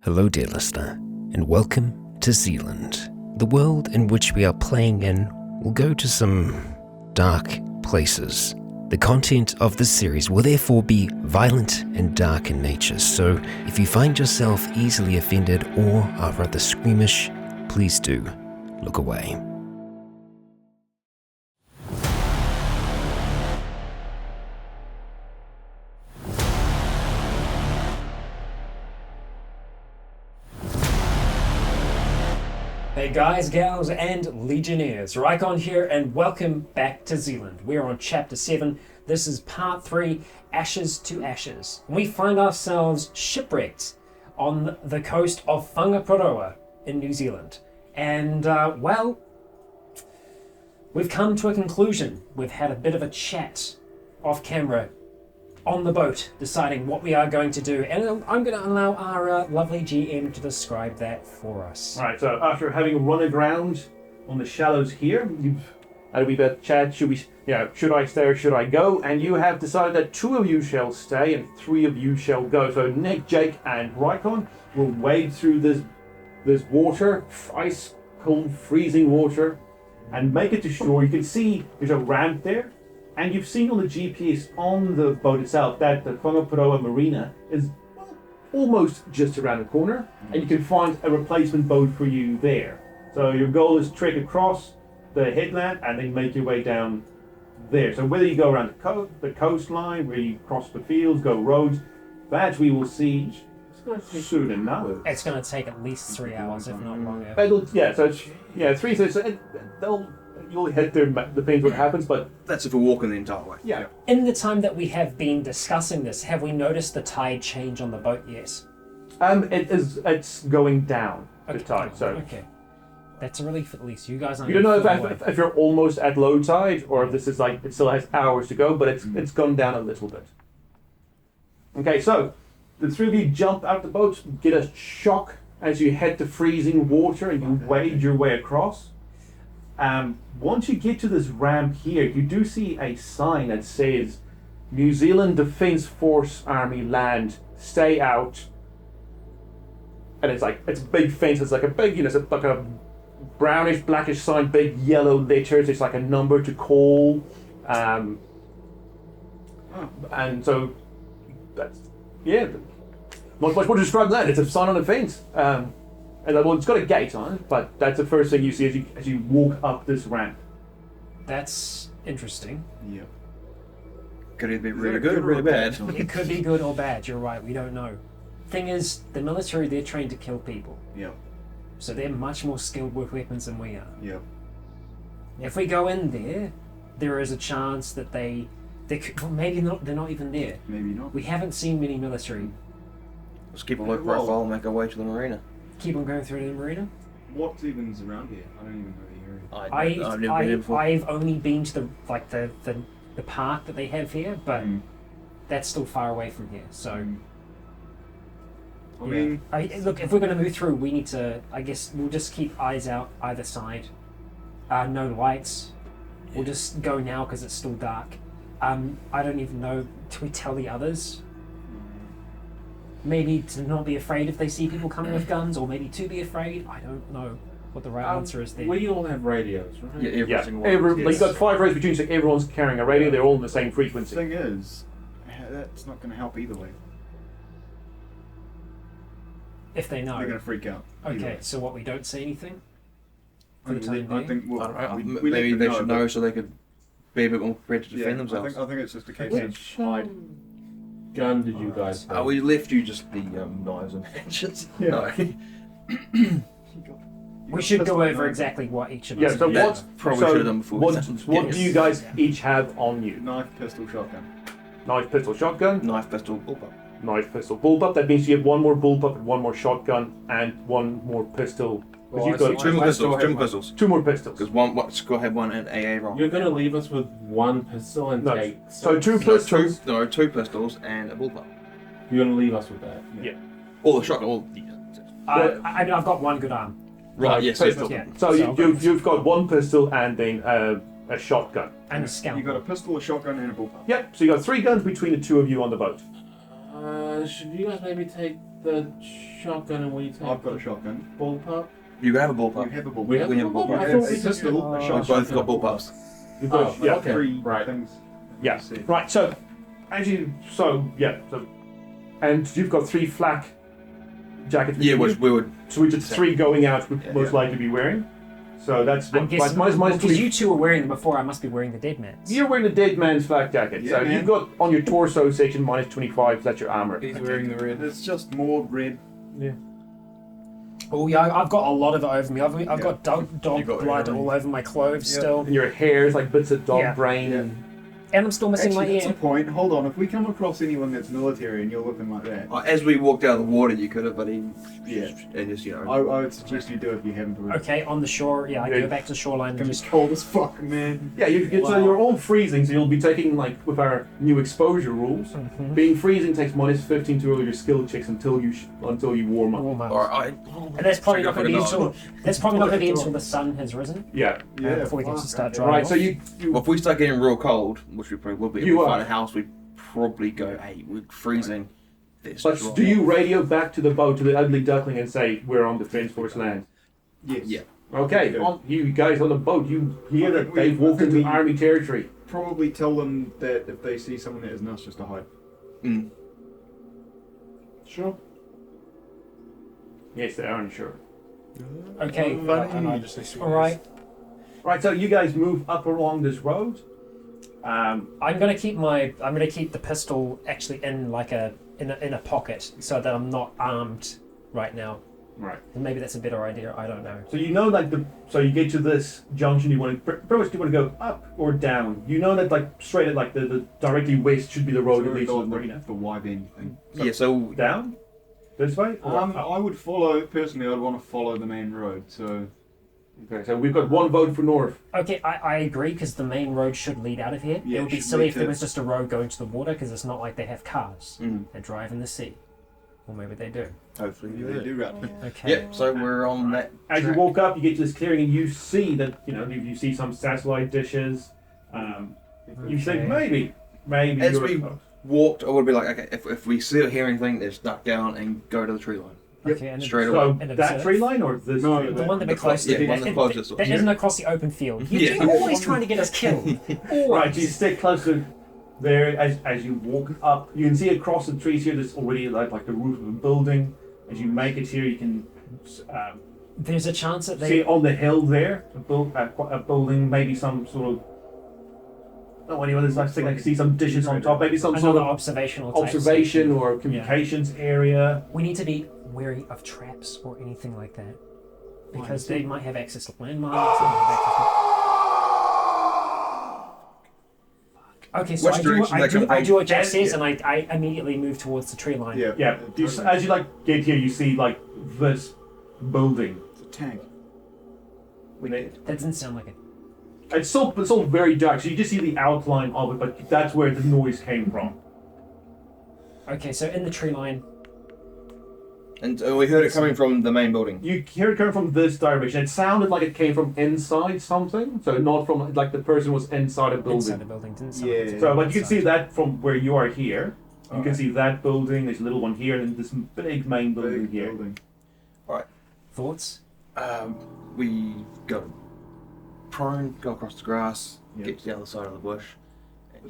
Hello, dear listener, and welcome to Zealand. The world in which we are playing in will go to some dark places. The content of this series will therefore be violent and dark in nature, so if you find yourself easily offended or are rather squeamish, please do look away. Hey guys, gals, and legionnaires, Rycon here, and welcome back to Zealand. We're on Chapter 7. This is Part 3, Ashes to Ashes. We find ourselves shipwrecked on the coast of Whangaparoa in New Zealand. And, well, we've come to a conclusion. We've had a bit of a chat off camera on the boat, deciding what we are going to do, and I'm going to allow our lovely GM to describe that for us. Alright, so after having run aground on the shallows here, you've had a wee bit of chat, should I stay or should I go? And you have decided that 2 of you shall stay and 3 of you shall go. So Nick, Jake, and Rycon will wade through this water, ice cold, freezing water, and make it to shore. You can see there's a ramp there. And you've seen on the GPS on the boat itself that the Whangaparoa Marina is almost just around the corner, and you can find a replacement boat for you there. So your goal is to trek across the headland and then make your way down there. So whether you go around the coastline, where you cross the fields, go roads, that we will see soon enough. It's going to take at least 3 hours, if not longer. You'll hit there, depends what happens, but that's if we're walking the entire way. Yeah. In the time that we have been discussing this, have we noticed the tide change on the boat yet? It's going down, the tide, so. Okay. That's a relief at least. You guys aren't. You don't know if you're almost at low tide, or if this is like, it still has hours to go, but it's gone down a little bit. Okay, so, the 3 of you jump out the boat, get a shock as you hit the freezing water and you wade your way across. Once you get to this ramp here, you do see a sign that says New Zealand Defence Force Army Land, stay out. And it's a big fence, it's like a big, it's like a brownish, blackish sign, big yellow letters, it's like a number to call. And so, that's, not much more to describe that, it's a sign on the fence. And it's got a gate on it, but that's the first thing you see as you walk up this ramp. That's interesting. Yeah. Could it be really good or really bad? It could be good or bad, you're right, we don't know. Thing is, the military, they're trained to kill people. Yeah. So they're much more skilled with weapons than we are. Yeah. If we go in there, there is a chance that they could, well, maybe not, they're not even there. Maybe not. We haven't seen many military. Let's keep a low profile and make our way to the marina. Keep on going through to the marina? What even is around here? I don't even know the area. I've never been here before. I've only been to the park that they have here, but that's still far away from here. So, I mean, look, if we're going to move through, we need to. I guess we'll just keep eyes out either side. No lights. We'll just go now because it's still dark. I don't even know. Do we tell the others? Maybe to not be afraid if they see people coming with guns, or maybe to be afraid. I don't know what the right answer is there. we all have radios, right? Yeah, every single one. You've got 5 rows between, so everyone's carrying a radio, they're all in the same frequency. The thing is, that's not going to help either way. If they know. They're going to freak out. Okay, so what, we don't say anything? For I the time being? think I don't know, we maybe let they them should know, know so they could be a bit more prepared to defend I themselves. think it's just a case Which gun did you guys have? We left you just the knives and hatchets. Yeah. No. We should go over exactly what each of us. Yeah, so do. That's probably should have done before. What do you guys each have on you? knife, pistol, shotgun. Knife, pistol, shotgun. Knife, pistol, bullpup. Knife, pistol, bullpup. That means you have 1 more bullpup and 1 more shotgun and 1 more pistol. Well, You've got 2 more pistols. 2 more pistols. 2 more pistols. Because one score had 1 and AA roll. You're going to leave us with 1 pistol and No, take... so 2 pistols. 2 pistols and a bullpup. You're going to leave us with that? Yeah. Or the shotgun. Or I've got 1 good arm. right. Yes. Pistol. Yeah. So you've got 1 pistol and then a shotgun. And a scalpel. You got a pistol, a shotgun, and a bullpup. Yep. So you got 3 guns between the 2 of you on the boat. Should you guys maybe take the shotgun and we take I've got a shotgun. bullpup? You have a bullpup. You have a bullpup. We have We a have a bullpup? bullpup. I You thought have we a pistol, a just... We've shotgun. both got bullpups. You've got, Oh, yeah, okay. Three Right. things. Yeah. Right. So, and you've got 3 flak jackets. Yeah, with which you. we would. So which is 3 going out would Yeah, most yeah. likely be wearing. So that's I'm guessing mine's because 3. you two were wearing them before, I must be wearing the dead man's. You're wearing the dead man's flak jacket. Yeah, so man. you've got on your torso section -25. That's your armor. He's wearing the red. It's just more red. Yeah. Oh yeah, I've got a lot of it over me. I've got dog You got blood everything. all over my clothes still, And your hair is like bits of dog Yeah. brain. Yeah. and I'm still missing Actually, my that's a ear. point. Hold on. If we come across anyone that's military and you're looking like that, As we walked out of the water, you could have, but he. Yeah. And just, you know. I would suggest you do it if you haven't already. Okay, on the shore, yeah, I Yeah. go back to the shoreline and It's just. cold as fuck, man. Yeah, so you're all freezing, so you'll be taking, like, with our new exposure rules, Mhm. being freezing takes -15 to all your skill checks until you warm up. Warm up. Alright, And that's probably not going to be Forgot until the sun has risen Yeah. before we can fuck, start okay. drying Right, off. so you Well, if we start getting real cold, which we probably will be, if You we are. find a house, we'd probably go, hey, we're freezing. This but do you radio back to the boat, to the ugly duckling, and say, we're on Defence Force land? Yes. Yeah. Okay, Yeah. you guys on the boat, you hear I that think they've we- walked I think into we- Army territory. Probably tell them that if they see someone that isn't us, just to hide. Mm. Sure. Yes, they are unsure. Okay, And I just say sweet. all right. Right, so you guys move up along this road. I'm gonna keep the pistol actually in like in a pocket so that I'm not armed right now. Right. And maybe that's a better idea. I don't know. So you know, like so you get to this junction. You want to pretty much do you want to go up or down. You know that like straight at like the directly west should be the road that leads to the marina. The Y bend thing. Yeah, so. Down, this way. Or up? I would follow, personally, I'd want to follow the main road, so... Okay, so we've got one vote for north. Okay, I agree because the main road should lead out of here. Yeah, it would be should silly lead if there to- was just a road going to the water because it's not like they have cars. Mm, They drive in the sea, or maybe they do. hopefully. Yeah, they do right. Okay. Yep, so we're on that. As you track. walk up, you get to this clearing and you see that you see some satellite dishes. You think maybe As you're we close. walked, I would be like, okay, if we see or hear anything, just duck down and go to the tree line. Okay, and Straight it's- away. So and that observe. tree line or this? No, tree The line? one that we're The close clo- to. yeah, one that, closest to us. that isn't across the open field. Yeah. You're always trying to get us killed. Right, you stick closer there as you walk up. You can see across the trees here. There's already like the roof of a building. As you make it here, you can There's a chance that see they. on the hill there a building, maybe some sort of. Oh, anyone that's like think I can see some dishes on top. Maybe some sort Another of observational type observation section. or communications area. We need to be wary of traps or anything like that. Because they might have access to landmines. They might have access to... Okay, so Which direction they come I from? do what Jack says, Yeah. and I immediately move towards the tree line. Yeah. Yeah, as you like get here, you see like this building. It's a tank. That doesn't sound like it. It's all very dark, so you just see the outline of it, but that's where the noise came from. Okay, so in the tree line, And we heard it coming from the main building. You hear it coming from this direction. It sounded like it came from inside something, so not from like the person was inside a building. inside the building, didn't sound Yeah. like So, but you can see outside. that from where you are here. You can Alright. see that building. There's a little one here, and this big main building Big here. building. Thoughts? We go prone, go across the grass, Yeah. get to the other side of the bush.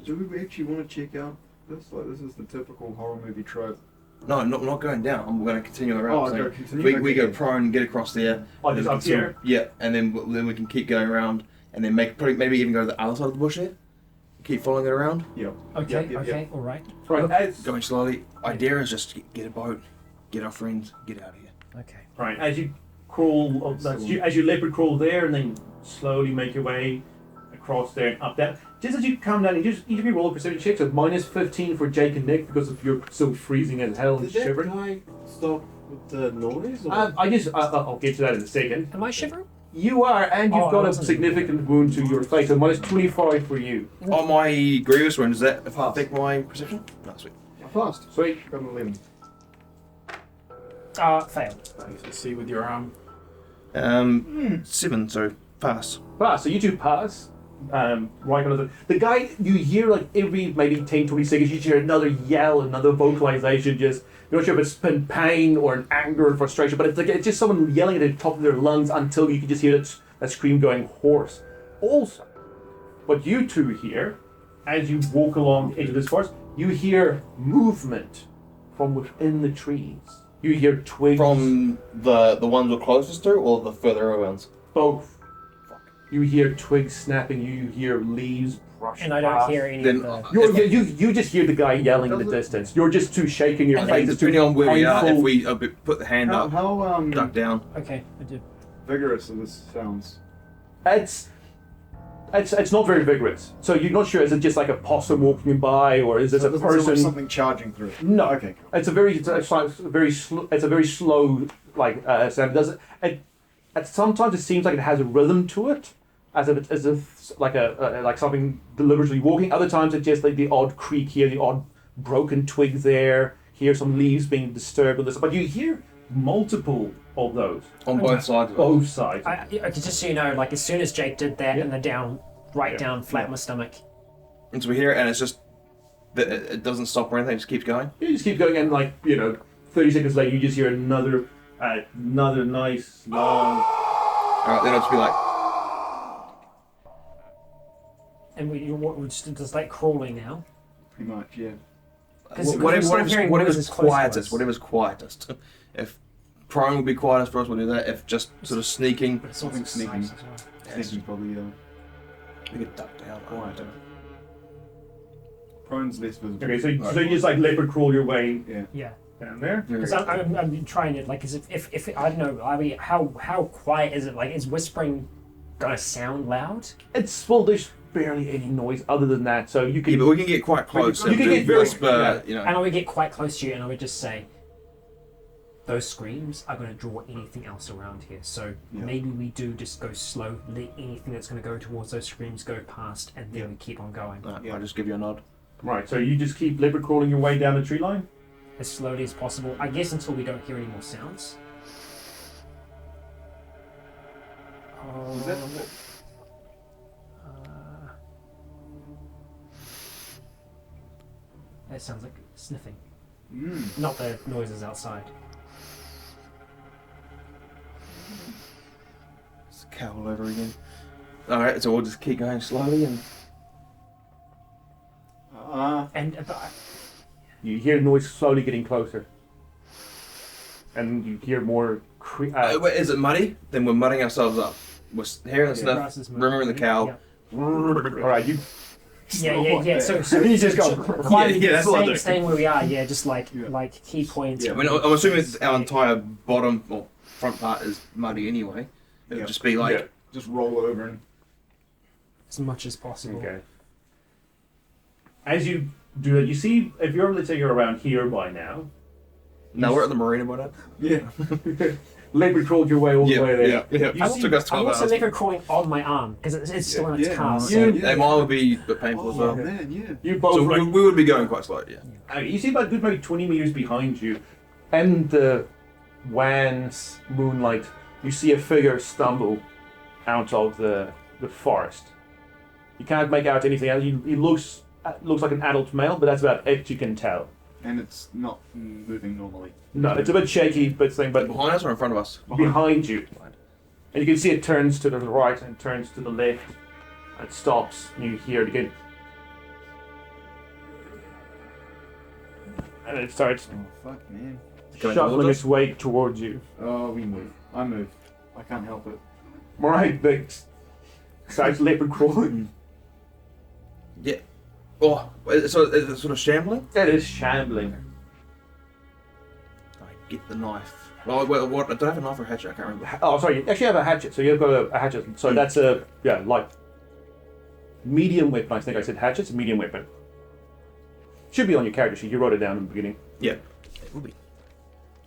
Do we actually want to check out this? Like, this is the typical horror movie trope. No, not going down. We're going to continue around. Oh, so go continue, we okay. go prone, get across there. Oh, and just then we up can sort of- here? Yeah, and then we can keep going around, and then probably maybe even go to the other side of the bush there. Keep following it around, Yeah. Okay, Yep, okay, all right. Right, as, going slowly. Idea is just to get a boat, get our friends, get out of here. Okay. right, as you crawl, as you leopard crawl there, and then slowly make your way across there and up that. Just as you come down, you just need to roll a perception check. So -15 for Jake and Nick because of you're so freezing as hell and shivering. guy stop with the noise? Or? I'll get to that in a second. Am I shivering? You are, and you've Oh, I got a wasn't- significant wound to your face. So -25 for you. Oh, my grievous wound, does that affect my perception? No, sweet. Fast. Sweet. Got an 11. Fail. See with your arm. 7, so pass. Pass. So you two pass. Rycon. The guy, you hear like every maybe 10, 20 seconds, you hear another yell, another vocalization. Just you're not sure if it's been pain or an anger or frustration, but it's just someone yelling at the top of their lungs until you can just hear that scream going hoarse. Also, what you two hear as you walk along into this forest, you hear movement from within the trees. You hear twigs. From the ones we're closest to, or the further away ones? Both. You hear twigs snapping. You hear leaves brushing. And I don't past. hear any Then- of the... You just hear the guy yelling in the distance. You're just too shaking your And face. It's depending on where we are. If painful. we put the hand up, How duck down. Okay, I did. vigorous are this sounds? It's not very vigorous. So you're not sure, is it just like a possum walking by, or is this So a it doesn't sound like person? something charging through it. No. Okay, cool. It's a very slow like sound. It sometimes it seems like it has a rhythm to it, as if like something deliberately walking. Other times it's just like the odd creak here, the odd broken twig there. Hear some leaves being disturbed with this, but you hear multiple of those On both sides of it. both sides. Just so you know, like as soon as Jake did that Yeah. and the down, Yeah. down, flat my stomach. And so we hear it, and it's just it doesn't stop or anything. It just keeps going. You just keep going, and 30 seconds later, you just hear another nice long. All right, then I'll just be like, And we're just like crawling now. Pretty much, yeah. 'Cause we're still hearing whatever's noises close to quietest. us. Whatever's quietest. If prone would be quietest for us, we'll do that. If just sort of sneaking, But it's also Something sneaking. size as well. Sneaking probably, we could duck down. quieter. Prone's less visible. Okay, so you just like leopard crawl your way Yeah. Yeah. down there. Because I'm trying it, like, as if I don't know, I mean, how quiet is it? Like, is whispering gonna sound loud? There's barely any noise other than that, so you Yeah, can. but we can get quite close. You and can do get very- whisper, yeah. you know. And I would get quite close to you, and I would just say, those screams are gonna draw anything else around here. So Yeah. maybe we do just go slow, let anything that's gonna go towards those screams go past, and then we keep on going Right, Yeah. I'll just give you a nod. Right, so you just keep leopard crawling your way down the tree line. as slowly as possible. I guess until we don't hear any more sounds. Is that That sounds like sniffing. Mm. Not the noises outside. It's a cow all over again. Alright, so we'll just keep going slowly and. And You hear noise slowly getting closer, and you hear more. Wait, is it muddy? Then we're mudding ourselves up. We're hearing the stuff, grass is moving. remembering the cow. Yeah. Alright, you. Yeah. So You just go. Yeah, that's what I do. staying where we are. Yeah, just like Yeah. key points. I mean, I'm assuming it's our entire bottom or front part is muddy anyway. It would Yeah. just be like, Yeah. Just roll over and As much as possible. Okay. As you do it, you see, if you're, let's say you're around here by now, no, we're at the marina by now. yeah. leopard crawled your way all the way there. yeah. You It see- took us I'm 12 also hours. never crawling on my arm because it's still in its Yeah. cast. You- So. That mine would be a bit painful as Oh well. man, yeah. You both. So we would be going quite slow, yeah. You see about a good maybe 20 meters behind you, and the wan's moonlight, you see a figure stumble out of the forest. You can't make out anything else. He looks like an adult male, but that's about it you can tell. And it's not moving normally. No, it's a bit shaky, but Behind us or in front of us? behind you. And you can see it turns to the right and turns to the left. It stops, and you hear it again. And it starts Oh fuck, man. Coming shuffling towards its way towards you. Oh, we move. I move. I can't help it. Right, Vix. Starts leopard crawling. Yeah. Oh, so is it sort of shambling? It is shambling. I get the knife. Oh, well, what? I don't have a knife or a hatchet, I can't remember. Oh, sorry, you actually have a hatchet. So you've got a hatchet. So that's a, like, medium weapon. I think I said hatchet. It's a medium weapon. Should be on your character sheet. You wrote it down in the beginning. Yeah. It will be.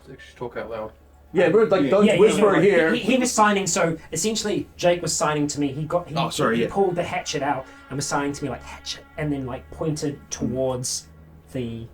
Just talk out loud. Yeah, but like, Yeah. don't whisper no, here. He was signing, so essentially Jake was signing to me. He yeah. pulled the hatchet out and was signing to me like hatchet, and then like pointed towards the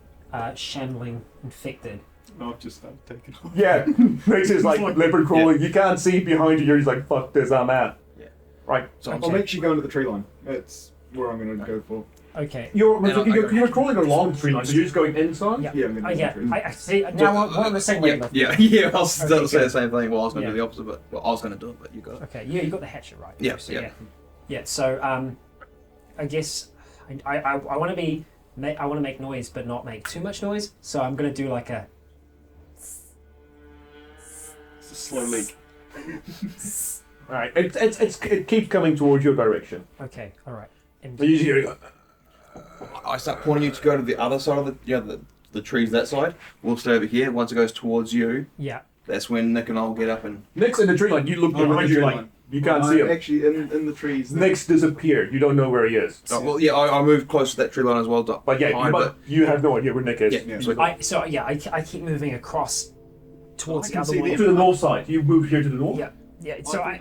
shambling infected. I've just started taking off. Yeah, Vix is like leopard crawling. You can't see behind you. You're just like, fuck this, I'm out. Yeah. Right. So I'm I'll make sure you go into the tree line. That's where I'm going to go for. Okay. You're crawling along the tree line, so you're just going inside? Yeah. Yeah, I'm going to Yeah. the tree. I see. Now we're on the same yeah, wavelength. yeah. I was Okay, going to say good. the same thing. Well, I was going to Yeah. do the opposite, but I was going to do it, but you got it. Okay. Yeah, you got the hatchet right. Yeah, So, yeah. Yeah. So I guess I want to be. I want to make noise, but not make too much noise. So I'm gonna do like a. It's a slow leak. Alright, it keeps coming towards your direction. Okay. All right. And So usually, I start pointing you to go to the other side of the trees that side. We'll stay over here. Once it goes towards you, yeah. that's when Nick and I'll get up and... Nick's in the tree line. You look I'm in behind the you tree like line. you can't I'm see him. actually in the trees. Nick's disappeared. You don't know where he is. Oh, well, yeah, I moved close to that tree line as well. But yeah, behind, you have no idea where Nick is. Yeah, Yeah. so I keep moving across towards I the can other see one. the- To the north side. You moved here to the north? Yeah. Yeah. So I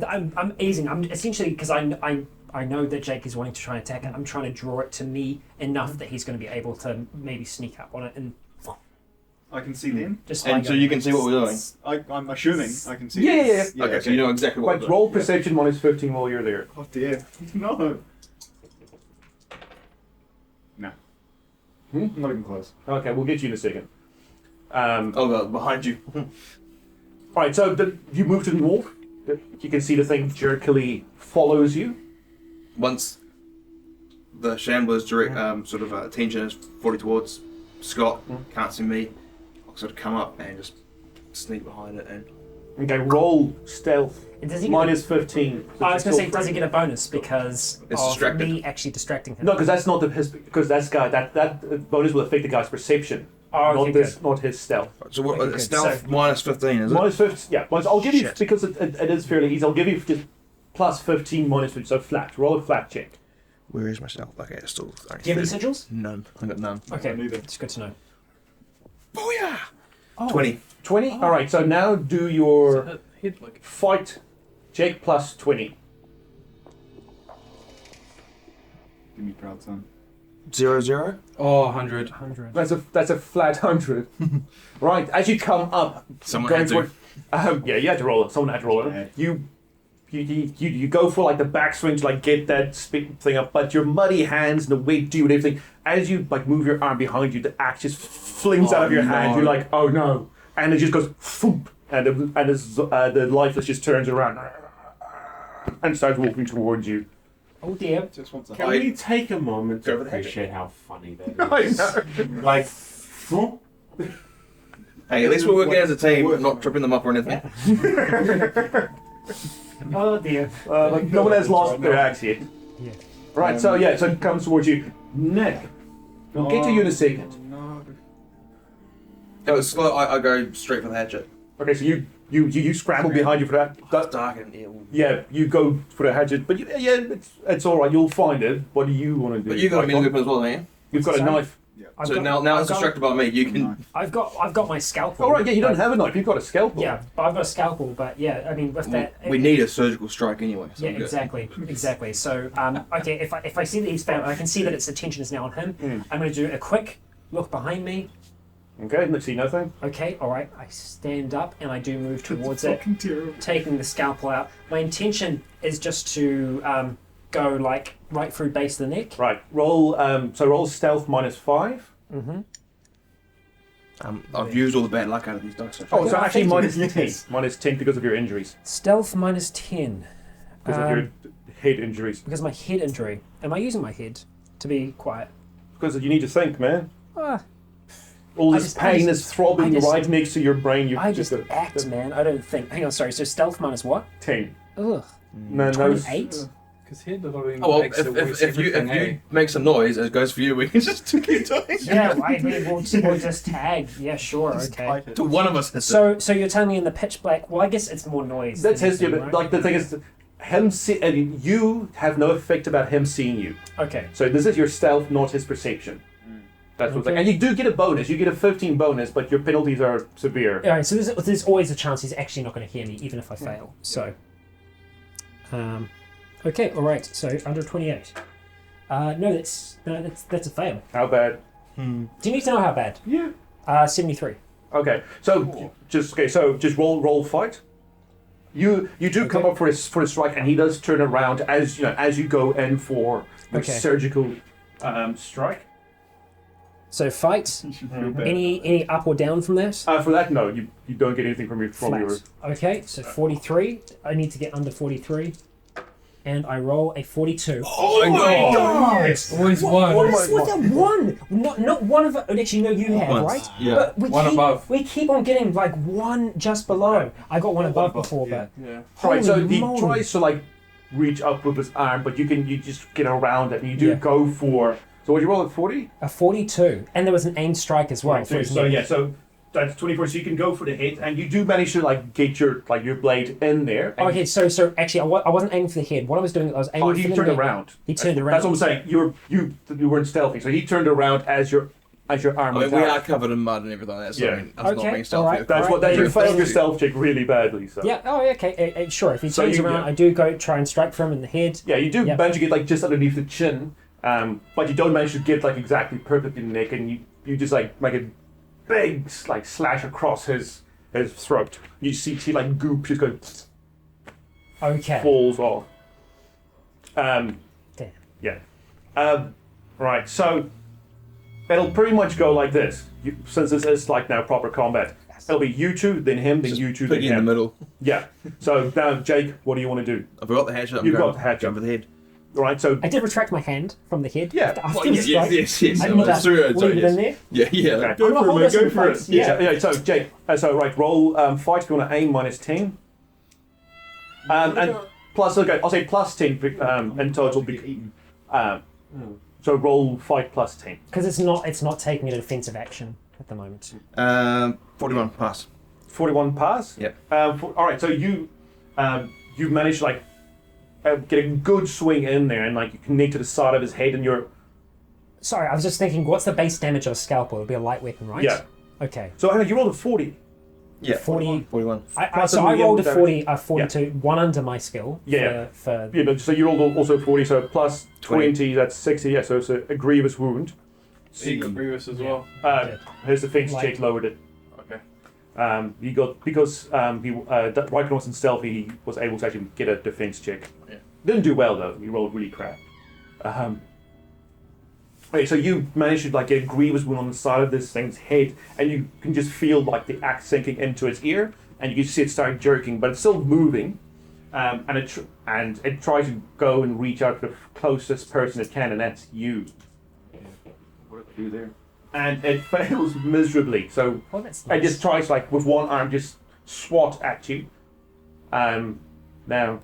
I'm easing. I'm essentially because I know that Jake is wanting to try and attack it. I'm trying to draw it to me enough that he's going to be able to maybe sneak up on it and I can see them. just. And so you can see what we're doing. I'm assuming I can see. Yeah. Okay, so you know exactly what Like we're roll doing. perception -15 while you're there. Oh dear. No. No. Not even close. Okay, we'll get you in a second. Oh, God, behind you. Alright, so you move to the north. You can see the thing jerkily follows you. Once the shambler's direct sort of attention is fully towards Scott, can't see me, I'll sort of come up and just sneak behind it and... Okay, roll stealth. Does he get -15. I was going to say, does he get a bonus because It's of distracted. me actually distracting him? No, because that's not because that bonus will affect the guy's perception, Oh, okay, not his stealth. So what, Okay, good. stealth So- -15, is it? -15, yeah. I'll give you Shit. because it is fairly easy. I'll give you just +15 -15, so flat. Roll a flat check. Where is my stealth? Okay, it's still... Do you have any sigils? None. I got none. Okay, Neither. it's good to know. Booyah! Oh, 20. 20? Alright, so now do your Hit like fight check +20. Give me proud son. 0-0? 100. 100. That's a flat 100. Right, as you come up, Someone going had to. toward- yeah, you had to roll it. Someone had to roll it. Yeah. You go for like the backswing to like get that thing up, but your muddy hands and the weight do and everything. As you like move your arm behind you, the axe just flings out of your hand. no. You're like, oh no, and it just goes thump, and the lifeless just turns around and starts walking towards you. Oh dear. Just wants to Can hide. we take a moment Go to over the hedge. appreciate how funny that I is? know. Like, Hey, at least we're working as a team, not tripping them up or anything. Oh dear. Like no one has lost their axe yet. Yeah. Right, so it comes towards you. Nick, we'll get to you in a second. No. It was slow. I go straight for the hatchet. Okay, so you scramble behind you for that. It's dark and yeah. Yeah, you go for the hatchet, but it's all right. You'll find it. What do you want to do? But you got a melee weapon as well, man. You've got a Sorry? knife. I've So got- now I've it's got- distracted by me. You can. I've got my scalpel. Oh right, yeah, you don't but- have a knife. You've got a scalpel. Yeah, but I've got a scalpel. But yeah, I mean, with that, We need a surgical strike anyway. So Yeah, I'm good. exactly. So, okay, if I see that he's found, I can see that its attention is now on him. I'm going to do a quick look behind me. Okay, let's see nothing. Okay, all right. I stand up and I do move towards it, Fucking terrible. taking the scalpel out. My intention is just to go like right through base of the neck. Right, roll. Roll stealth -5. Mm-hmm. I've used all the bad luck out of these dice. So Oh, so Yeah, actually thank you. -10. -10 because of your injuries. Stealth -10 Because of your head injuries. because of my head injury. Am I using my head to be quiet? Because you need to think, man. Ah, All I this just- I pain just- is throbbing I just- right next to your brain. You've I just got act, man. I don't think. Hang on, sorry. So stealth minus what? 10. Ugh. No, 28? because hit the loading Oh well, makes it worse if you everything, eh? make some noise, it goes for you. We can just keep doing. Yeah, we'll just tag. Yeah, sure, okay. To one of us. Has So you're telling me in the pitch black? Well, I guess it's more noise. That's than his. anything, But right? like the thing is, you have no effect about him seeing you. Okay. So this is your stealth, not his perception. That's what's Okay. like. And you do get a bonus. You get a 15 bonus, but your penalties are severe. All right. So there's always a chance he's actually not going to hear me, even if I fail. So. Okay. All right. So under 28. No, that's a fail. How bad? Do you need to know how bad? Yeah. 73. Okay. So just roll fight. You do come up for a strike, and he does turn around as you go in for the surgical strike. So fight. You should feel bad. Any up or down from that? For that, no, you don't get anything from your Flat. Okay, so 43. I need to get under 43. And I roll a 42. Oh my god! It's always one. What's a 1? Not one of it. Actually, no, you have, Once, right? yeah. But One above. we keep on getting like one just below. I got one above before, but Yeah. Right, so holy he moly. tries to like reach up with his arm, but you just get around it, and you do go for. So what you roll at 40? A 42, and there was an aim strike as well. So that's 24. So you can go for the hit, and you do manage to like get your blade in there. And Okay, so actually, I wasn't aiming for the head. What I was doing, I was aiming for he the turned neck. around. He turned around. That's what I'm saying. You weren't stealthy, so he turned around as your arm. I mean, went we out. are covered in mud and everything. That's Yeah. I mean, that's not Okay, being stealthy. alright. That's what Right, you then- failed your stealth check really badly. So Yeah. Oh, okay. Sure. If he So turns you- around, yeah. I do go try and strike for him in the head. yeah, you do Yeah. manage to get like just underneath the chin, but you don't manage to get like exactly perfect in the neck, and you just like make a big like slash across his throat. You see like goop just go Okay. falls off. Damn. Yeah. Right, so it'll pretty much go like this. Since this is like now proper combat, it'll be you two, then him, then you two, Put then you in the him. middle. Yeah. So now, Jake, what do you want to do? I've got the hatchet. I'm You've going got the hatchet. Jump for the head. All right, so I did retract my hand from the head. Yeah. After Well, the strike. yes. I didn't That's true. leave it in there. Yeah. Okay. I'm gonna for it, hold mate, this go in for it. place. yeah. So Jake, roll fight if you want to aim -10. And plus, okay, I'll say +10 in total. So roll fight +10. Because it's not taking a defensive action at the moment. 41 pass. 41 pass. Yep. All right, so you managed to like get a good swing in there, and like you connect to the side of his head, and you're Sorry, I was just thinking, what's the base damage of a scalpel? It'll be a light weapon, right? Yeah. Okay. So hang on, you rolled a 40. Yeah. 40. 41. Plus So a I medium rolled a damage. 42, one under my skill. Yeah. For Yeah, no, so you rolled also 40, so plus 20, that's 60. Yeah, so it's a grievous wound. So you got grievous as well. His defense Light. check lowered it. Okay. He got because Rycon wasn't stealthy. He was able to actually get a defense check. Yeah. Didn't do well though. He rolled really crap. Okay, so you managed to like get a grievous wound on the side of this thing's head, and you can just feel like the axe sinking into its ear, and you can see it start jerking, but it's still moving, and it tries to go and reach out to the closest person it can, and that's you. What do I do there? And it fails miserably. So Oh, that's it nice. just tries like with one arm just swat at you. Now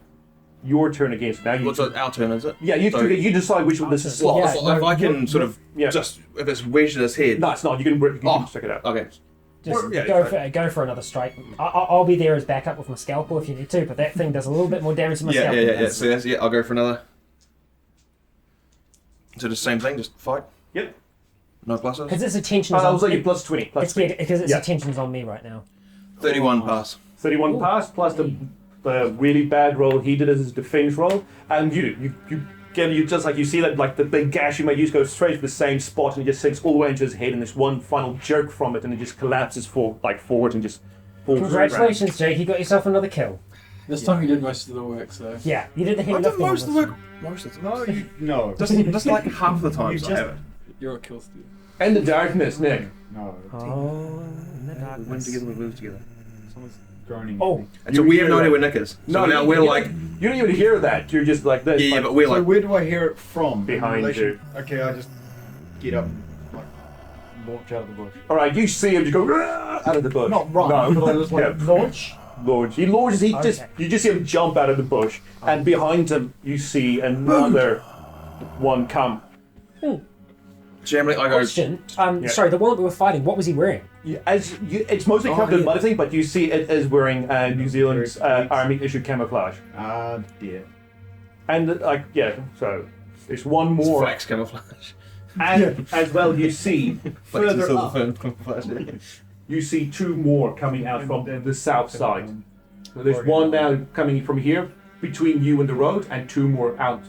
your turn again. So now you. What's our turn, is it? Yeah, you So- you decide which one this is. Well, Yeah, if I can no, sort of yeah. just if it's wedged in his head. No, it's not. You can check it out. Okay. Just Yeah, go for another strike. I'll be there as backup with my scalpel if you need to, but that thing does a little bit more damage than my Yeah. scalpel. So that's, I'll go for another. So the same thing, just fight. Yep. No pluses. Because its attention is I'll on say you plus 20. Plus it's 20. because its Yeah. attention's on me right now. 31 pass. 31 Ooh. pass plus the really bad roll he did as his defense roll, and you just like you see that like the big gash you might use goes straight to the same spot, and it just sinks all the way into his head, and there's one final jerk from it, and it just collapses forward and just falls. to the ground. Congratulations, Jake. You got yourself another kill. This time you did most of the work, so. Yeah, you did the heavy I've done lifting. on most of the this work. Most of the No, time. no. Just like half the times I just- have it. You're a kill steal. In the darkness, Nick. No. one. Oh, in the We win darkness. together, we lose together. Someone's groaning. Oh, And so we have no idea where Nick is. So now you- we're you- like, you don't even hear that. You're just like this. yeah, like, but we're So like, where do I hear it from? In Behind relation- you. Okay, I just get up, like, launch out of the bush. all right, you see him just go "Rah!" out of the bush. Not run, No, but I just like yeah. launch. Launch. He launches. You just see him jump out of the bush, and behind him you see another one come. generally I go, Question. Yeah. Sorry, the one that we were fighting. What was he wearing? It's mostly covered in yeah. mud, I think, but you see it is wearing New Zealand's army issued camouflage, ah, dear. and so there's one it's more, flax camouflage. and as well you see Flax and further silver up, fern camouflage. you see two more coming out from the south side. So there's one now coming from here between you and the road, and two more out.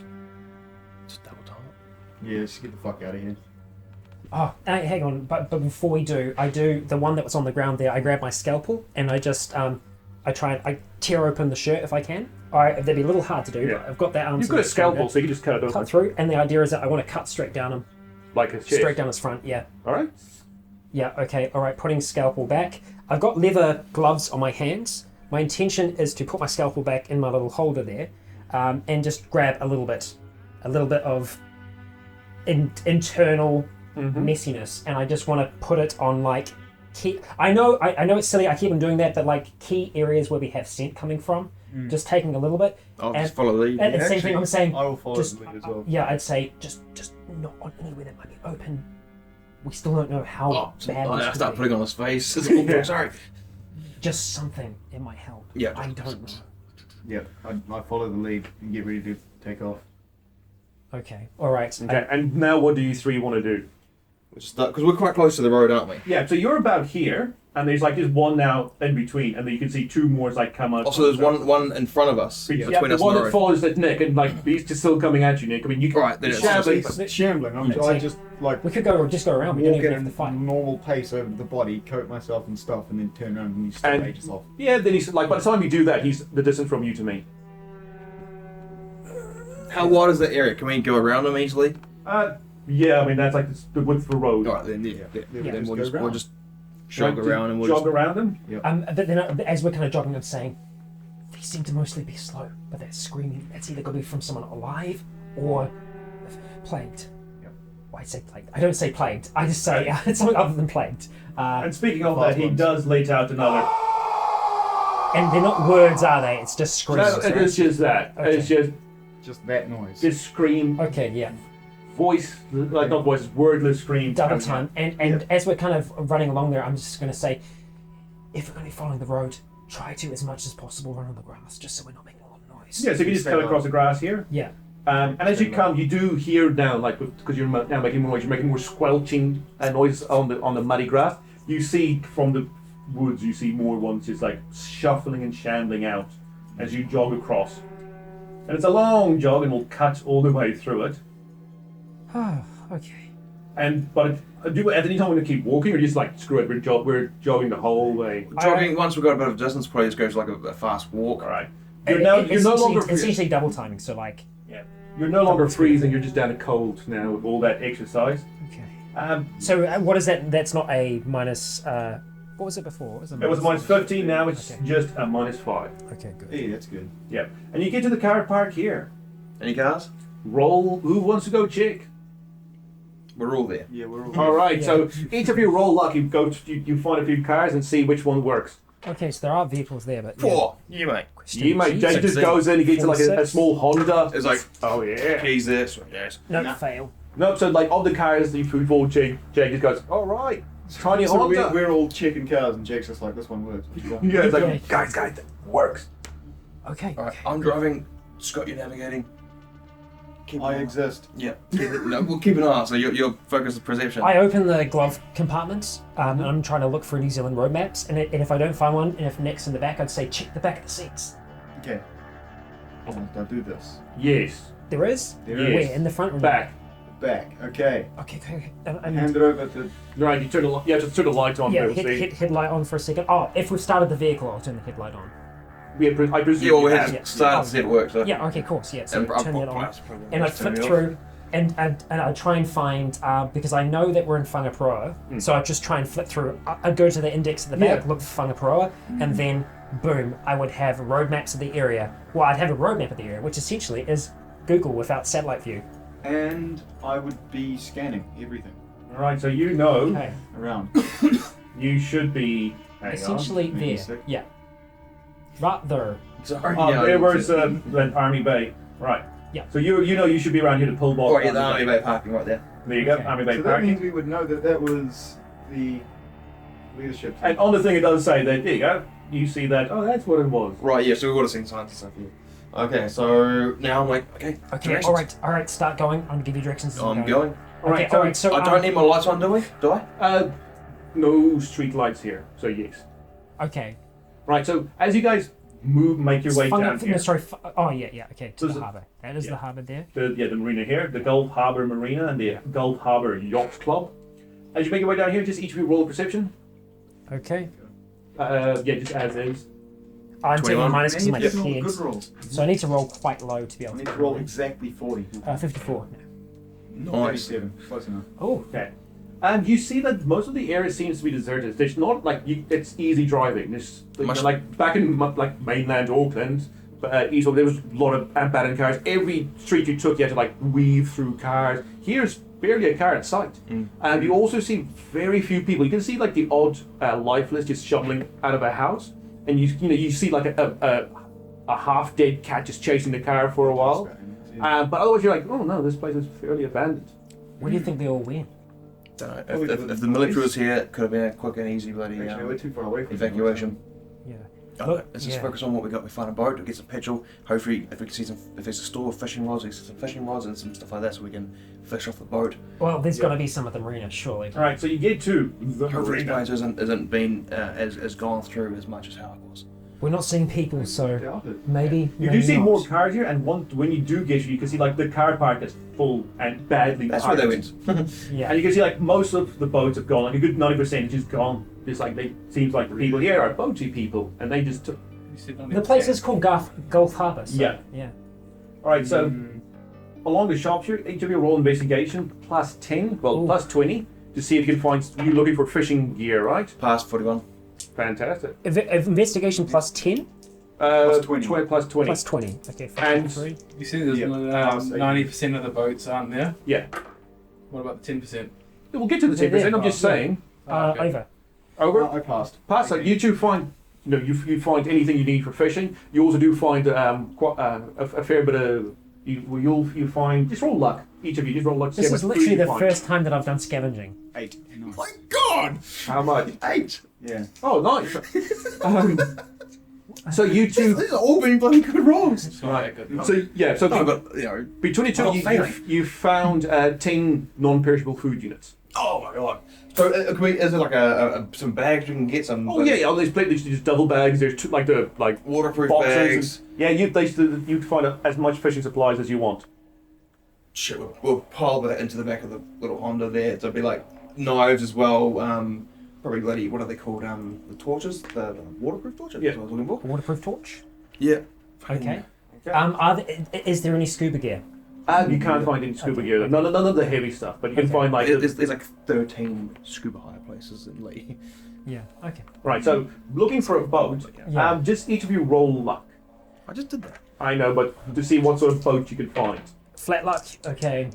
Just double time. Yeah, just get the fuck out of here. Oh, hang on. But before we do, I do the one that was on the ground there. I grab my scalpel and I just I tear open the shirt if I can. That'd be a little hard to do, but I've got that arm. You've got a scalpel, so you can just cut it open. Cut through, and the idea is that I want to cut straight down him. Like a chest. Straight down his front, yeah. Alright. Yeah, okay, alright, putting scalpel back. I've got leather gloves on my hands. My intention is to put my scalpel back in my little holder there, and just grab a little bit of internal messiness, and I just want to put it on like key. I know it's silly. I keep on doing that, but like key areas where we have scent coming from, just taking a little bit. I'll just follow the lead. And same thing. I'm saying. I will follow just, the lead as well. Yeah, I'd say just not on anywhere that might be open. We still don't know how bad. I this start could putting be. on his face. Oh, sorry. Just something. It might help. Yeah. I don't know. Yeah, I follow the lead and get ready to take off. Okay. All right. Okay, and now what do you three want to do? Because we're quite close to the road, aren't we? Yeah, so you're about here, and there's like this one now in between, and then you can see two more like come out. Also, there's one in front of us. Yeah, Between the us one and the that road. follows at Nick, and like he's just still coming at you, Nick. I mean, you can. Right, then it's shambling. It's shambling. I just like We could just go around. We don't walk even at have a to fight. normal pace over the body, coat myself and stuff, and then turn around and you still And- pages off. Yeah, then he's like by the time you do that, he's the distance from you to me. How wide is the area? Can we go around them easily? Yeah, I mean that's like the width of the road. Alright, then then just we'll go just round. jog around and we'll jog just... around them. But then as we're kind of jogging, I'm saying they seem to mostly be slow, but that screaming, that's either going to be from someone alive or plagued. Yep. Well, I say plagued. I don't say plagued. I just say it's something other than plagued. And speaking of Fast that, he ones. does let out another. And they're not words, are they? It's just screams. No, it's just that. Okay. It's just That noise. this scream, Okay, yeah. voice, like not voice, wordless scream. Double coming out. time. And as we're kind of running along there, I'm just going to say, if we're going to be following the road, try to, as much as possible, run on the grass, just so we're not making a lot of noise. Yeah, so you can just cut across the grass here. Yeah. And as you come, you do hear now, like because you're now making more noise, you're making more squelching noise on the muddy grass. You see from the woods, you see more ones just like shuffling and shambling out as you jog across. And it's a long jog, and we'll cut all the way through it. Okay. But do at any time want to keep walking, or just like screw it, we're jogging the whole way. Jogging, once we've got a bit of distance, probably just goes like a fast walk. All right. You're no longer It's essentially double timing, so like... yeah. You're no longer freezing. You're just down to cold now with all that exercise. Okay. So what is that? That's not a minus... what was it before? What was It was minus 15. Now it's just a minus 5. Okay, good. Hey, that's good. Yeah. And you get to the car park here. Any cars? Roll. Who wants to go check? We're all there. Yeah, we're all. All right. Yeah. So each of you roll luck. You go. You find a few cars and see which one works. Okay, so there are vehicles there, but... 4. You mate. You mate. Jake just 16. goes in. He gets like a 46. small Honda. It's like, Oh yeah. keys there. So yes. No, fail. No. So like of the cars that you put forward, Jake just goes. All right. Tiny So Honda. we're all checking cars, and Jake's just like, this one works. Yeah. It's like Okay. guys, that works. Okay. Alright, I'm driving. Scott, you're navigating. Keep I an eye. exist. Yeah. No, we'll keep an eye. So you're focused on perception. I open the glove compartments, and I'm trying to look for New Zealand road maps, and if I don't find one, and if Nick's in the back, I'd say check the back of the seats. Okay. I'll do this. Yes. There is? There Yes. Where? In the front or Back. Back. Okay. Okay. Hand it over to. Right. You turn the. You have to turn the lights on. Yeah, to see. hit headlight on for a second. Oh, if we've started the vehicle, I'll turn the headlight on. I presume. Yeah, well, we you had have. to start to see if it works. So. Yeah, okay, of course, yeah. So And I'll turn it put on. glass, And I just turn flip it off. through, and I try and find, because I know that we're in Whangaparoa, so I just try and flip through. I'd go to the index at the back, Yeah. look for Whangaparoa, and then, boom, I would have road maps of the area. Well, I'd have a road map of the area, which essentially is Google without satellite view. And I would be scanning everything All right. So you know Okay. around. you should be. Hang Essentially maybe there. six. Yeah. Right there. Sorry. on. Yeah, There was that Army Bay. Right. Yeah. So you know you should be around here to pull ball. Oh, yeah, the Army Bay parking right there. There you go. Okay. Army Bay So that parking. means we would know that was the leadership. And on the thing it does say that, there you go. You see that, oh, that's what it was. Right, yeah, so we would have seen signs and stuff here. Okay, so now I'm like, okay, Okay, directions. all right, start going. I'm gonna give you directions as I'm we going. All right, Okay, all right, so I don't need my lights on, do we? Do I? no street lights here, so yes. Okay. Right, so as you guys make your way down here, Oh yeah, okay, to There's the a- harbour. That is yeah. the harbour there. the marina here, the Gulf Harbour Marina and the Gulf Harbour Yacht Club. As you make your way down here, just each of you roll a perception. Okay. Yeah, just as is. I'm taking 21. minus because of my Good roll, head. good roll. So I need to roll quite low to be I able need to to roll exactly 40. 54. Nice. 37. Close enough. Oh, Okay. And you see that most of the area seems to be deserted. There's not like it's easy driving. There's like back in like mainland Auckland, east of there was a lot of abandoned cars. Every street you took, you had to like weave through cars. Here's barely a car in sight. And you also see very few people. You can see like the odd lifeless just shoveling out of a house, and you see like a half dead cat just chasing the car for a while. But otherwise, you're like, oh no, this place is fairly abandoned. where do you think they all went? Don't know. If the military was here, it could have been a quick and easy bloody Actually, we're too far away from evacuation. Yeah. Let's just focus on what we got. We find a boat, we get some petrol. Hopefully, if we can see if there's a store of fishing rods, we see some fishing rods and some stuff like that, so we can fish off the boat. Well, there's got to be some at the marina, surely. All right, so you get to the Hopefully, this marina. place isn't been as gone through as much as how it was. We're not seeing people, so Doubt it. maybe. You maybe do see not. more cars here, and when you do get you can see like the car park is full and badly That's where they parked. went. Yeah. And you can see like most of the boats have gone, like a good 90% is gone. Just like seems like the people here are boaty people, and they just took. The place is called Gulf Harbour. So, Yeah. Yeah. All right, so along the shops here, each of you roll investigation plus 10, well Ooh. plus 20 to see if you can find you looking for fishing gear, right? Past 41. Fantastic. Investigation plus 10? Plus 20. Plus 20. Plus 20. Okay, And- 53. You see, there's Yeah, 90% of the boats aren't there. Yeah. What about the 10%? We'll get to the 10%. I'm just Yeah. saying. Okay. Over. Over. I passed. Pass it. You two find, you find anything you need for fishing. You also do find a fair bit of. You find just roll luck. Each of you just roll luck. This see is how much literally food you the find. first time that I've done scavenging. 8. Nice. My God! How much? 8. Yeah. Oh, nice. So you two. These are all been bloody good rolls. It's not that good. So yeah. So No, but between you two, I'm not failing. you found 10 non-perishable food units. oh my God. So is it like some bags we can get some? Oh yeah. There's plenty. There's just double bags. There's two, like the Waterproof boxes. bags. And, yeah. You'd find as much fishing supplies as you want. Shit, we'll pile that into the back of the little Honda there. So it'll be like knives as well. Probably bloody, what are they called? The torches? The waterproof torches? Yeah. That's what I was looking for. Waterproof torch? Yeah. Okay. Okay. Is there any scuba gear? You can't find any scuba gear. None of the heavy stuff, but you can Okay. find like. There's like 13 scuba hire places in Lee. Yeah. Okay. Right. So looking for a boat. Yeah. Just each of you roll luck. I just did that. I know, but to see what sort of boat you can find. Flat luck. Okay.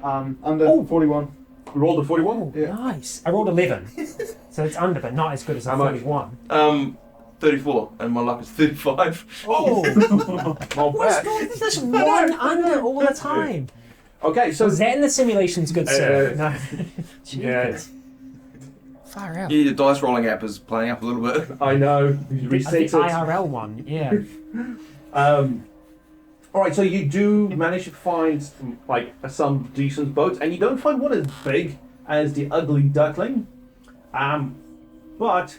Under Oh. 41. You rolled a 41. Yeah. Nice. I rolled 11, so it's under, but not as good as a How much? 41. 34, and my luck is 35. Oh, Not what's bad. wrong with this one under all the time? Okay, so Was that in the simulations, good sir? No. yeah, Jeez. Far out. Yeah, the dice rolling app is playing up a little bit. I know. You The reset it. IRL one, yeah. All right, so you do manage to find like some decent boats, and you don't find one as big as the Ugly Duckling, but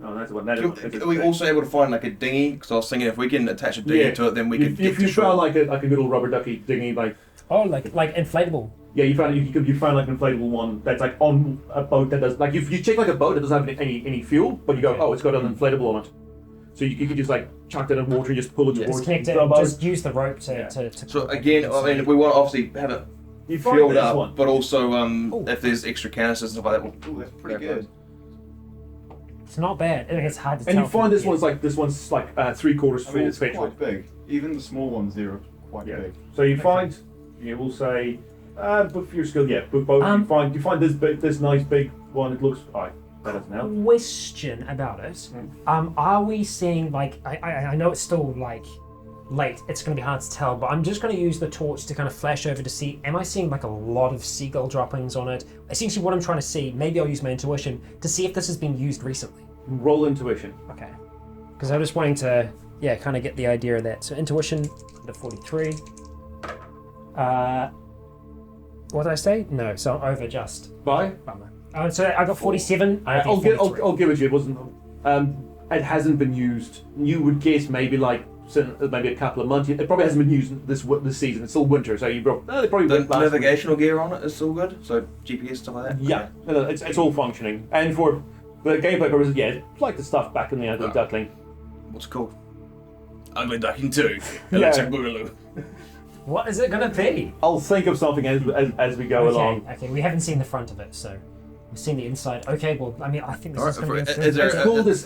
oh, that's what that is. Are we also able to find like a dinghy? Because I was thinking if we can attach a dinghy Yeah. to it, then we could get If to you shore. found like a little rubber ducky dinghy, like Oh, like inflatable. yeah, you found you found like an inflatable one that's like on a boat that does like you check like a boat that doesn't have any fuel, but you go, Okay. oh, it's got an inflatable on it, so you could just like chuck it in water and just pull it Yes. towards Disconnect it, the boat. just use the rope to. Yeah. to So again, I mean, we want to obviously have it You find filled this up, one. but also Ooh. if there's extra canisters and stuff like that, Ooh, that's pretty Yeah, good. It's not bad. I think it's hard to And tell. you find from this here. one's like 3/4 I mean, it's petrol. quite big. Even the small ones there are quite Yeah. big. So you find, you will say, but for your skill, yeah, but both you find this nice big one. It looks alright. That doesn't help. Question about it. Are we seeing like I know it's still like late. It's going to be hard to tell, but I'm just going to use the torch to kind of flash over to see. Am I seeing like a lot of seagull droppings on it? Essentially, what I'm trying to see. Maybe I'll use my intuition to see if this has been used recently. Roll intuition. Okay. Because I'm just wanting to kind of get the idea of that. So intuition, the 43. What did I say? No, so I'm over just. Bye. Bummer. So I got 47. I I'll think give 43. I'll give it to you. It wasn't. It hasn't been used. You would guess maybe maybe a couple of months. It probably hasn't been used this season. It's still winter, so they probably the went last week. navigational gear on it is still good. So GPS stuff like that. Yeah, no, it's all functioning. And for the gameplay purposes, yeah, it's like the stuff back in the Ugly Duckling. What's it called? Ugly Duckling 2. Yeah. Electric Boogaloo. What is it gonna be? I'll think of something as we go along. Okay, we haven't seen the front of it, so we've seen the inside. Okay, well, I mean, I think this is gonna be Is there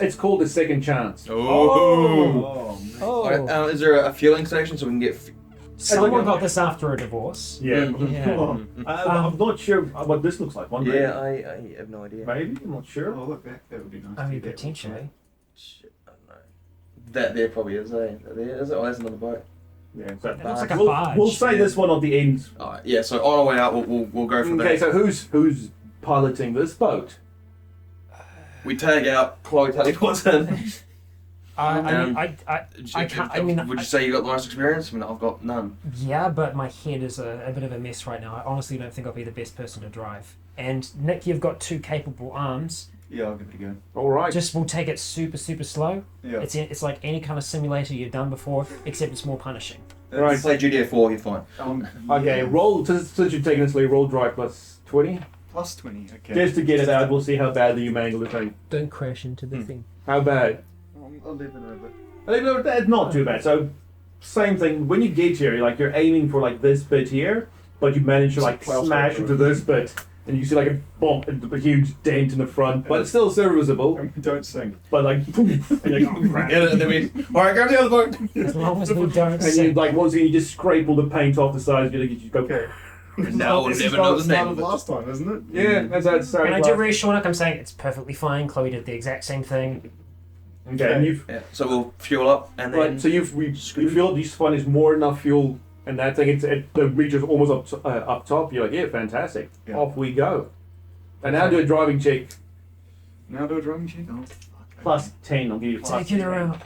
It's called a second chance. Oh. Oh, Alright, is there a fueling station so we can get... someone got this after a divorce. Yeah. Yeah. I'm not sure what this looks like. One day. Yeah, I have no idea. Maybe, I'm not sure. Oh, look, that would be nice. I mean, to get. potentially. Shit, I don't know. That there probably is, eh? That there is it? Oh, that's another boat. Yeah, so It looks like a we'll, barge. we'll say this one at the end. Alright, yeah, so on our way out, we'll go from Okay, there. so who's piloting this boat? We tag out, Chloe teleports in. I can't. I mean, Would you say you got the most experience? I mean, I've got none. yeah, but my head is a bit of a mess right now. I honestly don't think I'll be the best person to drive. And Nick, you've got 2 capable arms. Yeah, I'll give it a go. All right. Just we'll take it super slow. Yeah. It's like any kind of simulator you've done before, except it's more punishing. Right. Play GTA 4, you're fine. Okay, roll, since you're taking this way, roll drive plus 20. Plus 20, okay. Just to get it out, we'll see how badly you mangle the thing. Don't crash into the thing. How bad? 11 over. I think that's not too bad. So, same thing, when you get here, you're aiming for this bit here, but you manage to smash into this bit, and you see a bump, a huge dent in the front, but it's still serviceable. Don't sing. But and you're like, oh, crap. Yeah, then we... Alright, grab the other boat! As long as we don't And you sink. once again you just scrape all the paint off the sides. You just go. Okay. And now we'll This never is how know it the name started of it. last time, isn't it? Yeah, that's how it started. And I do reassure Nick, I'm saying it's perfectly fine. Chloe did the exact same thing. Okay, and you've Yeah, so we'll fuel up and then... right. So you feel you find there's more than enough fuel, and that thing the reacher's almost up top. You're like, yeah, fantastic. Yeah. Off we go. And now do a driving check. Now do a drum check. Oh, okay. Plus 10. I'll give you plus. Take it around.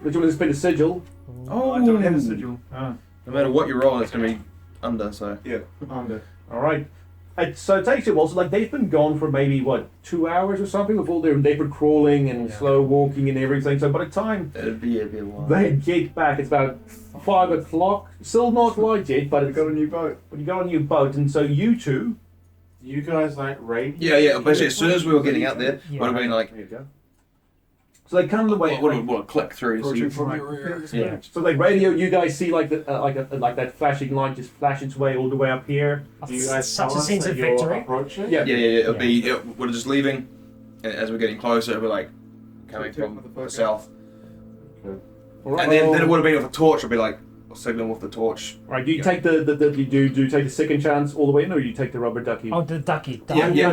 But you want to spin a sigil? Oh, I don't have a sigil. Ah. No matter what you roll, it's going to be under, so... Yeah, under. All right. So it takes you a while. So they've been gone for maybe 2 hours or something with all they've been crawling and slow walking and everything. So by the time It'd be a while. they get back, it's about 5 o'clock. Still not light yet, but We've got a new boat. you got a new boat, and so you two. You guys radio? Yeah, basically as soon as we were getting out there, Yeah. would have been like... There you go. So they come the way. What click through. So Approaching you, from my rear. Yeah. So they radio. You guys see like that flashing light just flash its way all the way up here. Do you guys Such tell a us sense that of you're victory. approaching? Yeah. we're just leaving, and as we're getting closer, we're like coming So take from the the south. All right. And then it would have been with a torch. I'd be like signaling with the torch. Right. Do you take do you take the second chance all the way in, or do you take the rubber ducky? Oh, the ducky. Yeah. Yeah,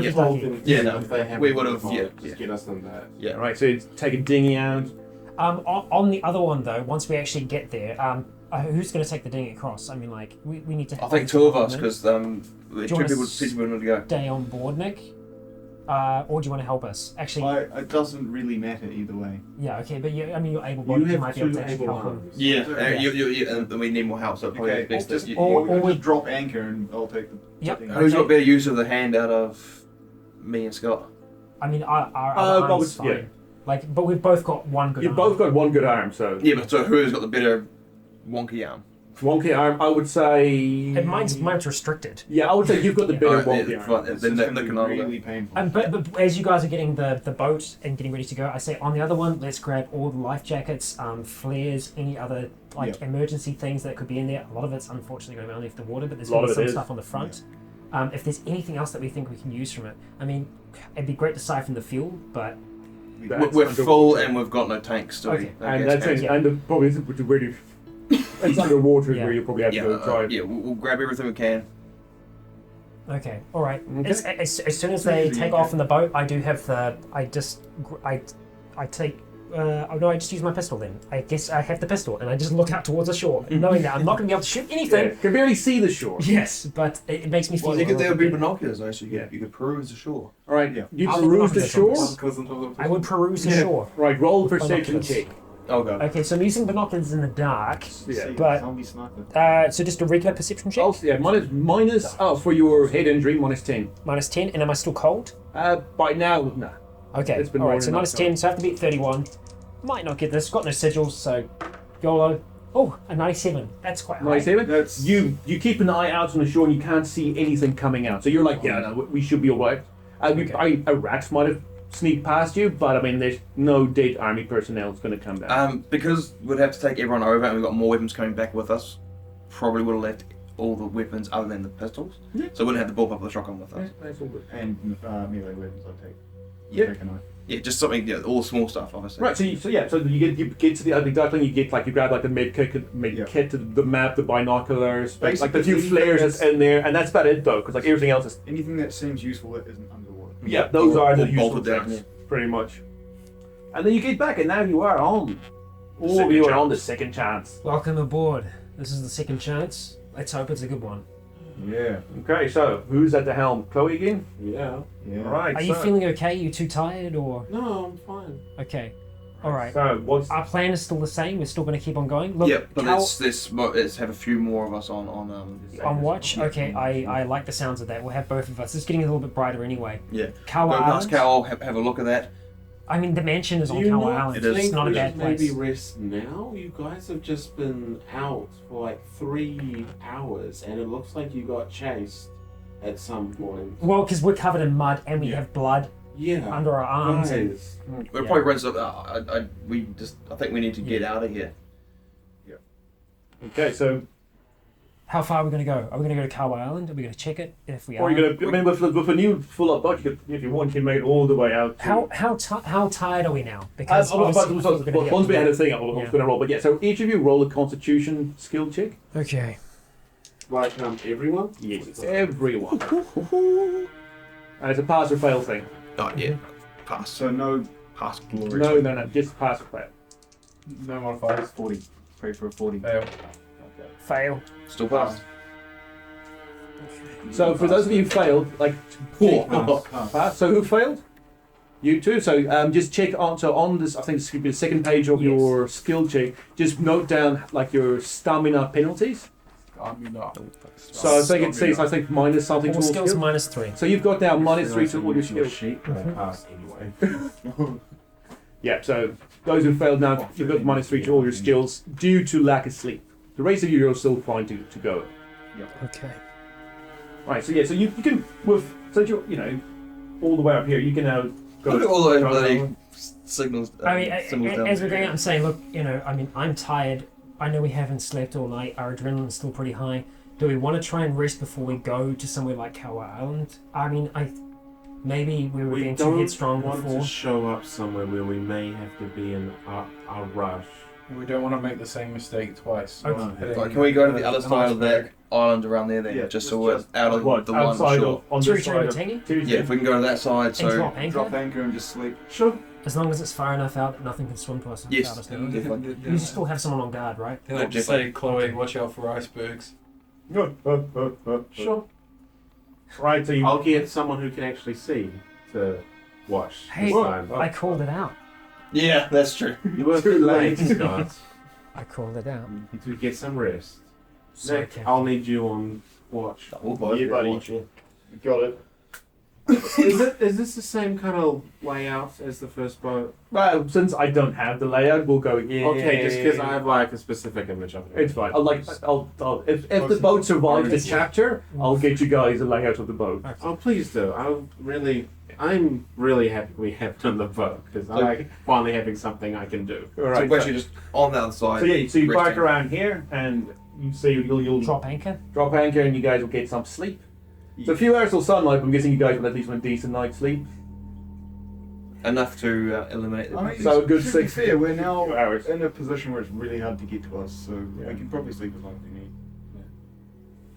no, if they have we would've- involved, yeah, just yeah. get us in that. Yeah. Right. So you take a dinghy out. On the other one though, once we actually get there, who's going to take the dinghy across? I mean, we need to. I think 2 of us Nick, because you two wanna people need to go. stay on board, Nick. Or do you want to help us? Actually, It doesn't really matter either way. yeah, okay, but you're able-bodied. You might be able to actually help him. Yeah, you and we need more help. So probably Okay, best just, that you, or we'll we- just drop anchor and I'll take the. Yep. thing. who's okay. got better use of the hand out of me and Scott? I mean, our but arms fine. yeah. But we've both got one good. You've arm. both got one good arm, so Yeah, but so who's got the better wonky arm? wonky arm. I would say. And mine's restricted. Yeah, I would say you've got the better wonky yeah, arm. right, This then is Nick gonna and be I'll really painful. But as you guys are getting the boat and getting ready to go, I say on the other one, let's grab all the life jackets, flares, any other emergency things that could be in there. A lot of it's unfortunately going to be underneath the water, but there's A lot going to of be it some is. stuff on the front. If there's anything else that we think we can use from it, I mean, it'd be great to siphon the fuel, but That's We're under- full and we've got no tanks, so Okay. And that's it. And the probably isn't which is really. It's underwater is Yeah. where you probably have to go try. we'll grab everything we can. okay, all right. Okay. As soon as they take off in the boat, I do have I just use my pistol then. I guess I have the pistol and I just look out towards the shore, knowing that I'm not going to be able to shoot Yeah, anything. can barely see the shore. Yes, but it makes me feel. Well, there would be binoculars though, so Yeah. you could peruse the shore. All right, Yeah. you I'll peruse look the at shore. this. I would peruse the Yeah. shore. Right, roll a perception Binoculars. check. I'll go. Okay, so I'm using binoculars in the dark. Yeah. But- Zombie sniper. So just a regular perception check. Yeah, minus. Oh, for your head injury, minus 10. Minus 10, and am I still cold? By now, no. Okay, It's been all more right, so than minus enough 10, so I have to be at 31. Might not get this, got no sigils, so YOLO. Oh, a 97, that's quite high. 97. That's- You keep an eye out on the shore and you can't see anything coming out. So you're like, yeah, no, we should be all right. A rat might have sneak past you, but I mean, there's no dead army personnel that's going to come back. Because we'd have to take everyone over and we've got more weapons coming back with us, probably would have left all the weapons other than the pistols. Yeah. So we wouldn't have the bullpup or the shotgun with us. That's all good. And melee weapons I take. Yeah. Take a knife. Yeah, just something, all small stuff, obviously. Right, so you get to the ugly duckling, you grab like the med kit, the map, the binoculars, like the few Basically, flares that's in there, and that's about it though, because like everything else is Anything that seems useful that isn't underwater. yeah, those are the All useful bolted down, things, pretty much. And then you get back, and now you are on. All of you are on the second chance. Welcome aboard. This is the second chance. Let's hope it's a good one. Yeah. Okay, so who's at the helm? Chloe again. Yeah. Yeah. All right. Are you feeling okay? You too tired or No, I'm fine. okay? All right. So what's Our plan is still the same. We're still going to keep on going. Look, Yeah, but Cal- let's have a few more of us on on watch. Okay, I like the sounds of that. We'll have both of us. It's getting a little bit brighter anyway. Yeah. Kawa Go past Island. Cal, have a look at that. I mean, the mansion is Do on you Kawa not Island. It is. It's not a we bad should place. maybe rest now? You guys have just been out for like 3 hours, and it looks like you got chased at some point. Well, because we're covered in mud and we Yeah. have blood Yeah. under our arms. And, Guys. We're Yeah. probably running stuff. I think we need to get out of here. okay? So how far are we going to go? Are we going to go to Kawa Island? Are we going to check it? If we or are, you're gonna. I mean, with a new full up boat, if you want, you can make it all the way out. To, how tired are we now? Because obviously we're gonna get once we up had there. a thing, I was Yeah. going to roll. But yeah, so each of you roll a Constitution skill check. Okay. Like everyone? Yes, everyone. And it's a pass or fail thing. Oh yeah, pass. So no Pass glory. No, just pass or fail. no modifiers. 40. Pray for a 40. Fail. Fail. Still pass. So for those of you who failed, like pass. So who failed? You too. So just check on. So on this, I think this could be the second page of Yes. your skill check. Just note down like your stamina penalties. So I think it says minus something to All all skills skills. -3. So you've got now -3 to all your skills. sheet, but I passed anyway. Yeah, so those who failed now, you've got -3 to all your skills due to lack of sleep. The rest of you are still fine to go. Okay. Right, so yeah, so you can, since you're, all the way up here, you can now go. Look at all the go bloody down. signals. I mean, symbols down as we're there. going out and saying, look, I mean, I'm tired. I know we haven't slept all night. Our adrenaline's still pretty high. Do we want to try and rest before we go to somewhere like Kawa Island? I mean, maybe we were We being too don't headstrong want before. to show up somewhere where we may have to be in a rush. We don't want to make the same mistake twice. Okay. Right, can we go to the other side of that island around there then? Yeah, just so we're just out of What, the one outside shore. on To this return side to of Tangy? Yeah, if we can go to that side, And so drop anchor? Drop anchor and just sleep. Sure. As long as it's far enough out that nothing can swim to us Yes, without us yeah, knowing. definitely. You still have someone on guard, right? They'll just say, Chloe, watch out for icebergs. Sure. Right, so you. I'll get someone who can actually see to watch. Hey, this time. I called it out. yeah, that's true. You were Too too late. late, Scott. I called it out. To get some rest. Sorry, Nick, Captain. I'll need you on watch. Oh, boy. Yeah, buddy. Got it. Is this the same kind of layout as the first boat? Well, since I don't have the layout, we'll go again. Okay, just because I have like a specific image of it. It's fine. If the boat survives the chapter, I'll get you guys a layout of the boat. Oh, please do. I'm really happy we have done the boat because I like finally having something I can do. All So right. we're actually just on the other side. So yeah, so you park resting. around here, and you say you'll Drop anchor? drop anchor, and you guys will get some sleep. So a few hours of sunlight. I'm guessing you guys will at least want a decent night's sleep. Enough to eliminate the I mean, So a good to be 6 fair, we're now hours. in a position where it's really hard to get to us, so Yeah. we can probably sleep as long as we need.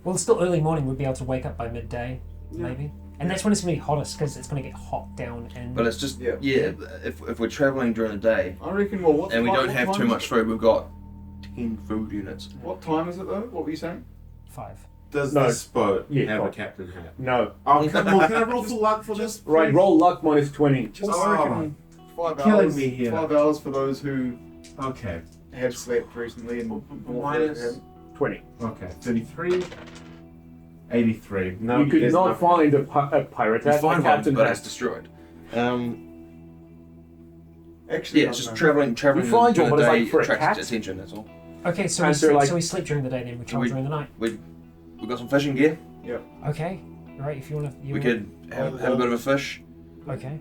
Well, it's still early morning. We'd be able to wake up by midday, maybe. And that's when it's going to be hottest because it's going to get hot down and. But it's just, Yeah. if we're travelling during the day I reckon, well, what and we time- don't what have time too is much it? food, we've got 10 food units. What time is it though? What were you saying? 5. Does No. this boat Yeah, have a fine. captain hat? No. Oh, come on. Can I roll for luck for this? Right. please? Roll luck -20. Just I reckon 5 Killing hours. me here. 5 hours for those who Okay. have slept recently and Minus. 20. Okay. 33. 83. No, you could there's not nothing. find a pirate You hat. find a one, captain but hat. it's destroyed. Actually, Yeah, it's just travelling You find during one, the but it's day like for a attracts cat? attention, that's all. Okay, so And we, so, sleep, like- so we sleep during the day, then we travel we- during the night. We've got some fishing gear. Okay. Right, if you want to. We could have a bit of a fish. Okay.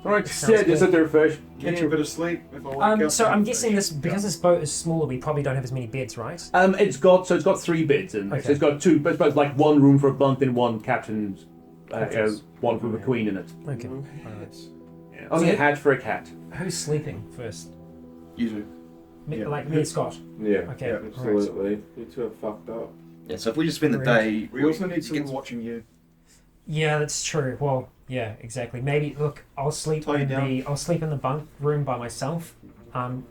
Alright, Sounds yeah, just good. sit there, fish. Catch a bit of sleep if I wake up. So I'm and guessing fish. this because this boat is smaller, we probably don't have as many beds, right? It's got 3 beds in there. Okay. So it's got 2, but it's like one room for a bunk and one captain's, one for the queen in it. Okay. Yeah. Only a hatch for a cat. Who's sleeping first? You do. Yeah. Like me and Scott. Yeah, Okay. Yeah, right. absolutely. You two are fucked up. Yeah, so if we just spend the Right. day... We also need it someone gets- watching you. Yeah, that's true. Well, yeah, exactly. Maybe look, I'll sleep Tie you in down. the bunk room by myself. Can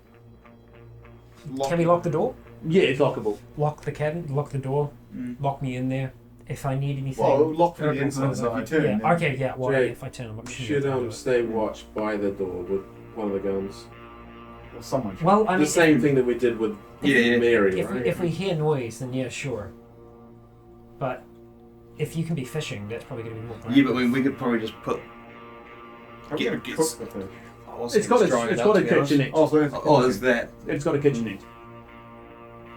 Lock we lock the door? Yeah, it's lockable. Lock the cabin, lock the door, Mm. lock me in there. If I need anything. Well, lock from the Okay, inside, so if you turn. yeah. then- Okay. Yeah. Well, Jake, if I turn, I'm not You sure. should stay watch by the door with one of the guns. Or someone. should. Well, I mean, The same thing that we did with Yeah. Mary, if right? we hear noise, then yeah, sure. But if you can be fishing, that's probably going to be more. Yeah, but I mean, we could probably just put... How are we get- gonna get- cook the fish? It's got a kitchenette. Oh, so it's Oh, there's that. It's got a kitchenette.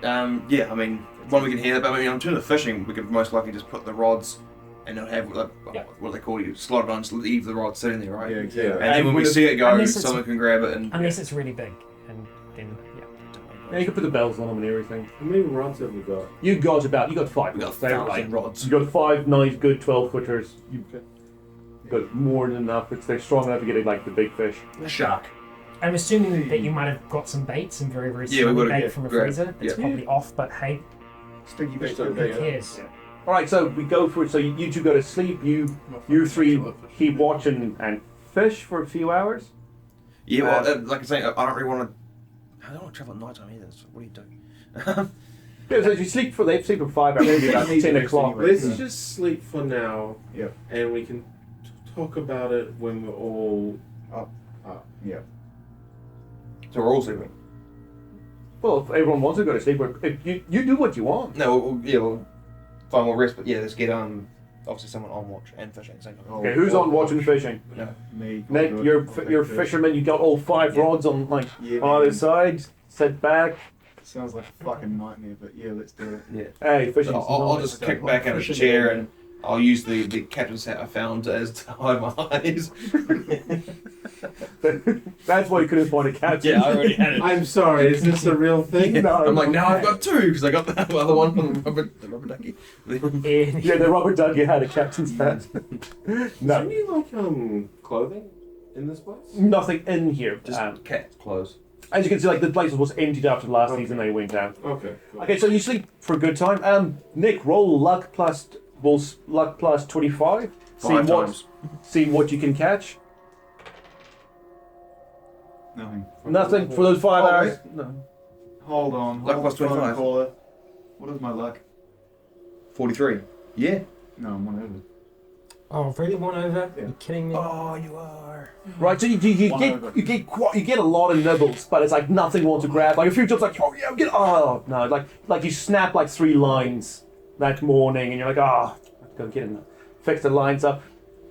Yeah, I mean, one we can hear that, but I mean, in terms of fishing, we could most likely just put the rods and not have Yeah. what they call you slot it on, just leave the rod sitting there, right? Yeah, Yeah. exactly. And then when we when see it go, unless it's- someone can grab it and. Unless it's really big, and then yeah. Yeah, you can put the bells on them and everything. How many rods have we got? You got 5. We got They're 1,000 rods. You got 5 nice, good 12-footers. You've got more than enough. They're strong enough to get like the big fish. A shark. I'm assuming that you might have got some bait, some very, very Yeah, we strong would've, bait yeah, from a grabbed- freezer. It's yeah. probably off, but hey, Sticky fish. Who who cares? All right, so we go for it. So you 2 go to sleep. You 3 keep watching and fish for a few hours. Yeah, well, like I say, I don't really want to. I don't want to travel at night time either. So what are you doing? Yeah, so if you sleep for 5 hours, it'll be about 10 o'clock. Let's just sleep for now, Yeah. and we can talk about it when we're all up. Yeah. So we're all sleeping. Well, if everyone wants to go to sleep, or if you do what you want. No, yeah, well, fine, we'll rest, but yeah, let's get obviously someone on watch and fishing at the same time. Oh, Okay, who's on watching fishing? Me. Nick, I'll do you're it. I'll you're take fish. fisherman. You got all 5 rods on like Yeah, on man. either side. Sit back. Sounds like a fucking nightmare, but yeah, let's do it. Yeah. Hey, fishing's I'll nice. just kick back in a chair and I'll use the captain's hat I found as to hide my eyes. That's why you couldn't find a captain. Yeah, I already had it. I'm sorry, is this a real thing? No, I'm like, now okay. I've got 2 because I got the other one from the rubber ducky. Yeah, the rubber ducky had a captain's hat. Is No, there any like clothing in this place? nothing in here. Just cat clothes. As you can see, like the place was emptied after the last season they went down. Okay. Cool. Okay, so you sleep for a good time. Nick, roll luck plus 25. See what you can catch. Nothing. Nothing for those 5 Oh, hours. wait. No. Hold on. Luck hold plus the phone 25. caller. What is my luck? 43. Yeah. No, I'm 1 over. Oh, really? 1 over? Yeah. Are you kidding me? Oh, you are. Right, so you One get over. you get a lot of nibbles, but it's like nothing wants to grab. Like a few times, like oh yeah, no, like you snap like 3 lines that morning, and you're like oh, go get it, fix the lines up.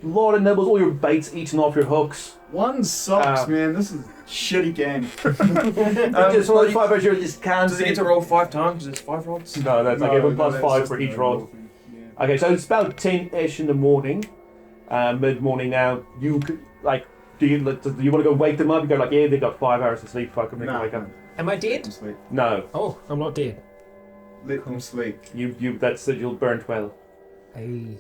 A lot of nibbles, all your baits eaten off your hooks. One sucks, man. This is a shitty game. Just for those 5 hours, you just can't. Does he get to roll 5 times? Because it's 5 rods? No, that's like everyone plus that's 5 just for the each rod. overall thing. Yeah. Okay, so it's about 10-ish in the morning, mid-morning now. You could like, do you want to go wake them up? You go like, yeah, they got 5 hours to sleep. Fuck them, they can wake up. Am I Let them dead? sleep. No, Oh, I'm not dead. Let them sleep. you that's it. You'll burn 12. Hey.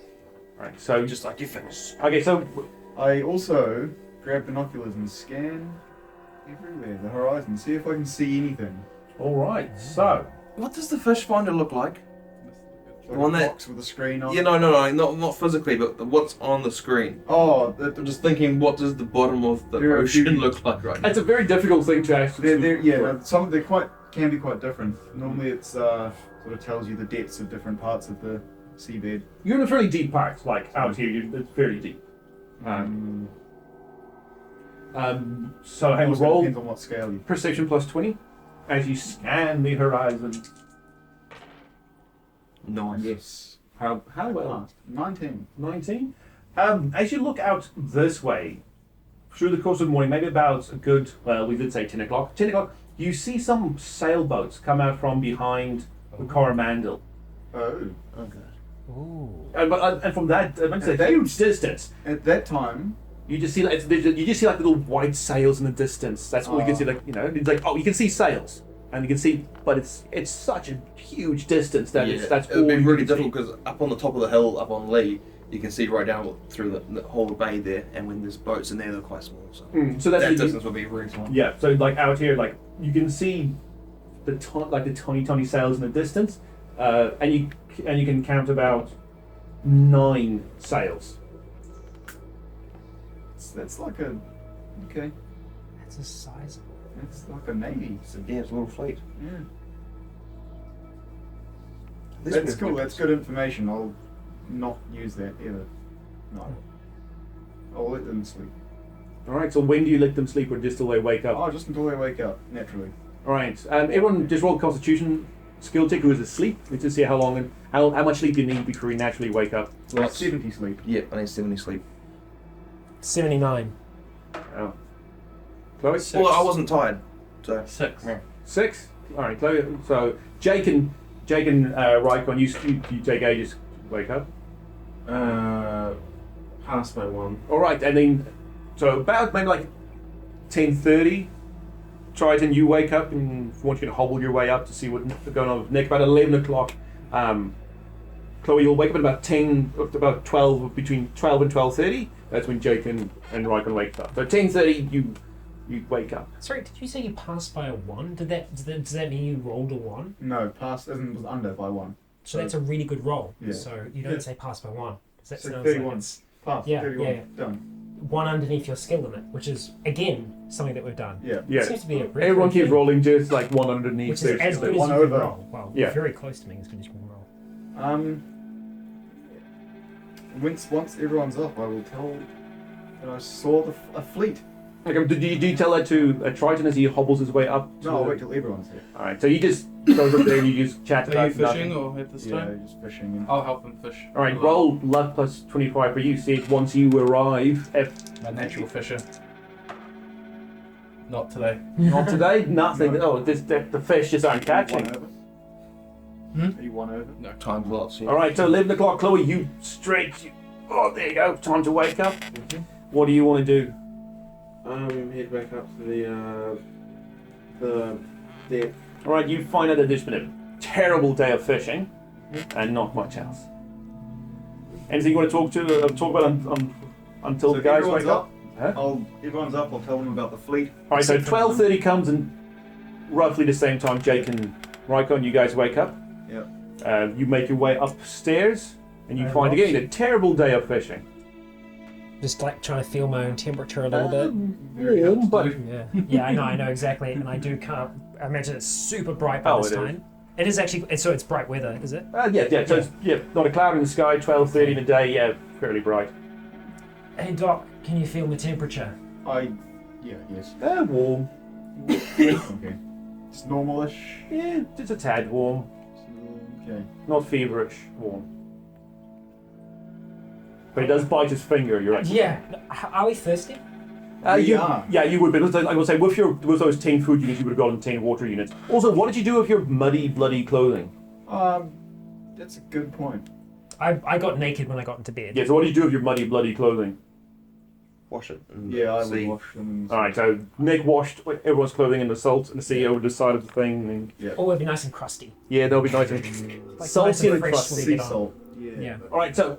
Right, so Just like you finish. okay, so I also grab binoculars and scan everywhere, the horizon, see if I can see anything. all right, so What does the fish finder look like? Like One a that- box with a screen on. Yeah, no, not physically, but what's on the screen. Oh, I'm just thinking, what does the bottom of the There are a ocean few- look like right now? it's a very difficult thing to actually. can be quite different. Normally, it's sort of tells you the depths of different parts of the seabed. You're in a fairly deep part, like out here. It's fairly deep. So hang on, Also roll depends on what scale you. perception plus 20 as you scan the horizon. Nice. Yes. How well? 19. 19. As you look out this way, through the course of the morning, maybe about a good, well, we did say 10 o'clock. 10 o'clock, you see some sailboats come out from behind the Coromandel. Oh. And from that, it's a huge distance. At that time, You just see like little white sails in the distance. That's all you can see. Like it's like you can see sails, and you can see, but it's such a huge distance that that's all. It'd be you really can see. difficult because up on the top of the hill, up on Lee, you can see right down through the whole bay there, and when there's boats in there, they're quite small. So, So that's that distance would be really small. Yeah. So like out here, like you can see the tiny sails in the distance, and you can count about 9 sails. That's like a okay. That's a sizable. It's like a navy. So, Yeah, it's a little fleet. yeah. This That's would be cool. That's good information. I'll not use that ever. No. I'll let them sleep. All right. So when do you let them sleep, or just till they wake up? Oh, just until they wake up naturally. All right. Everyone, just roll Constitution skill check who is asleep. Let's just see how long and how much sleep you need before you naturally wake up. 70 sleep. Yeah, I need 70 sleep. 79. Oh. Chloe? Well, I wasn't tired, so 6. 6. All right, Chloe. So Jake and Rycon, you take ages to wake up. Past my one. All right, and then so about maybe like 10:30. Triton, you wake up and I want you to hobble your way up to see what's going on with Nick. About 11 o'clock. Chloe, you'll wake up at about 12, between 12 and 12:30. That's when Jake and Rycon wake up. So 10:30, you wake up. Sorry, did you say you passed by a 1? Does that mean you rolled a 1? No, pass was under by 1. So that's a really good roll. Yeah. So you don't say pass by 1. That So sounds 31. like it's Pass. Yeah, 31. yeah. Done. 1 underneath your skill limit, which is again something that we've done. Yeah. Yeah. Seems to be a Everyone keeps rolling just like 1 underneath. which is as good as One you can over. roll. Well, Yeah. very close to being as good as you can roll. Once everyone's up, I will tell that I saw a fleet. Okay, do you tell that to Triton as he hobbles his way up? No, I'll wait till everyone's here. All right, so you just goes up there and you just chat Are about you fishing nothing. or at this Yeah, time? just fishing. And I'll help them fish. All right, roll luck plus 25 for you. See it once you arrive. My natural fisher. Not today. Not today, nothing. Oh, the fish just aren't One catching. over. Hmm? Are you one over? No. time's lots. Yeah. All right, so 11 o'clock, Chloe, you oh, there you go. Time to wake up. What do you want to do? Head back up to the deck. All right, you find out that there's been a terrible day of fishing and not much else. Anything you want to talk about until So the if guys everyone's wake up? Huh? Everyone's up. I'll tell them about the fleet. All right, so 12:30 comes and roughly the same time Jake and Rycon, you guys wake up. Yep. You make your way upstairs and you Very find well. again a terrible day of fishing. Just like trying to feel my own temperature a little bit. Warm, but Yeah, I know exactly, and I imagine it's super bright by Oh, this it is. time. It is actually, so it's bright weather, is it? yeah. So it's, not a cloud in the sky. 12:30 in the day. Yeah, fairly bright. Hey Doc, can you feel my temperature? Yes. Warm. Okay. It's normalish. Yeah, just a tad warm. Okay. Not feverish. Warm. But he does bite his finger. You're right. Yeah. Are we thirsty? We are. Yeah, you would be. I will say with those 10 food units, you would have gotten 10 water units. Also, what did you do with your muddy, bloody clothing? That's a good point. I got naked when I got into bed. Yeah. So what did you do with your muddy, bloody clothing? Wash it. And Yeah, I see. would wash them. All right. So Nick washed everyone's clothing in the salt and the sea over the side of the thing. And Oh, it'd be nice and crusty. yeah, they'll be nice and Like salty nice and and fresh crusty. when we Sea get on. salt. Yeah. All right. So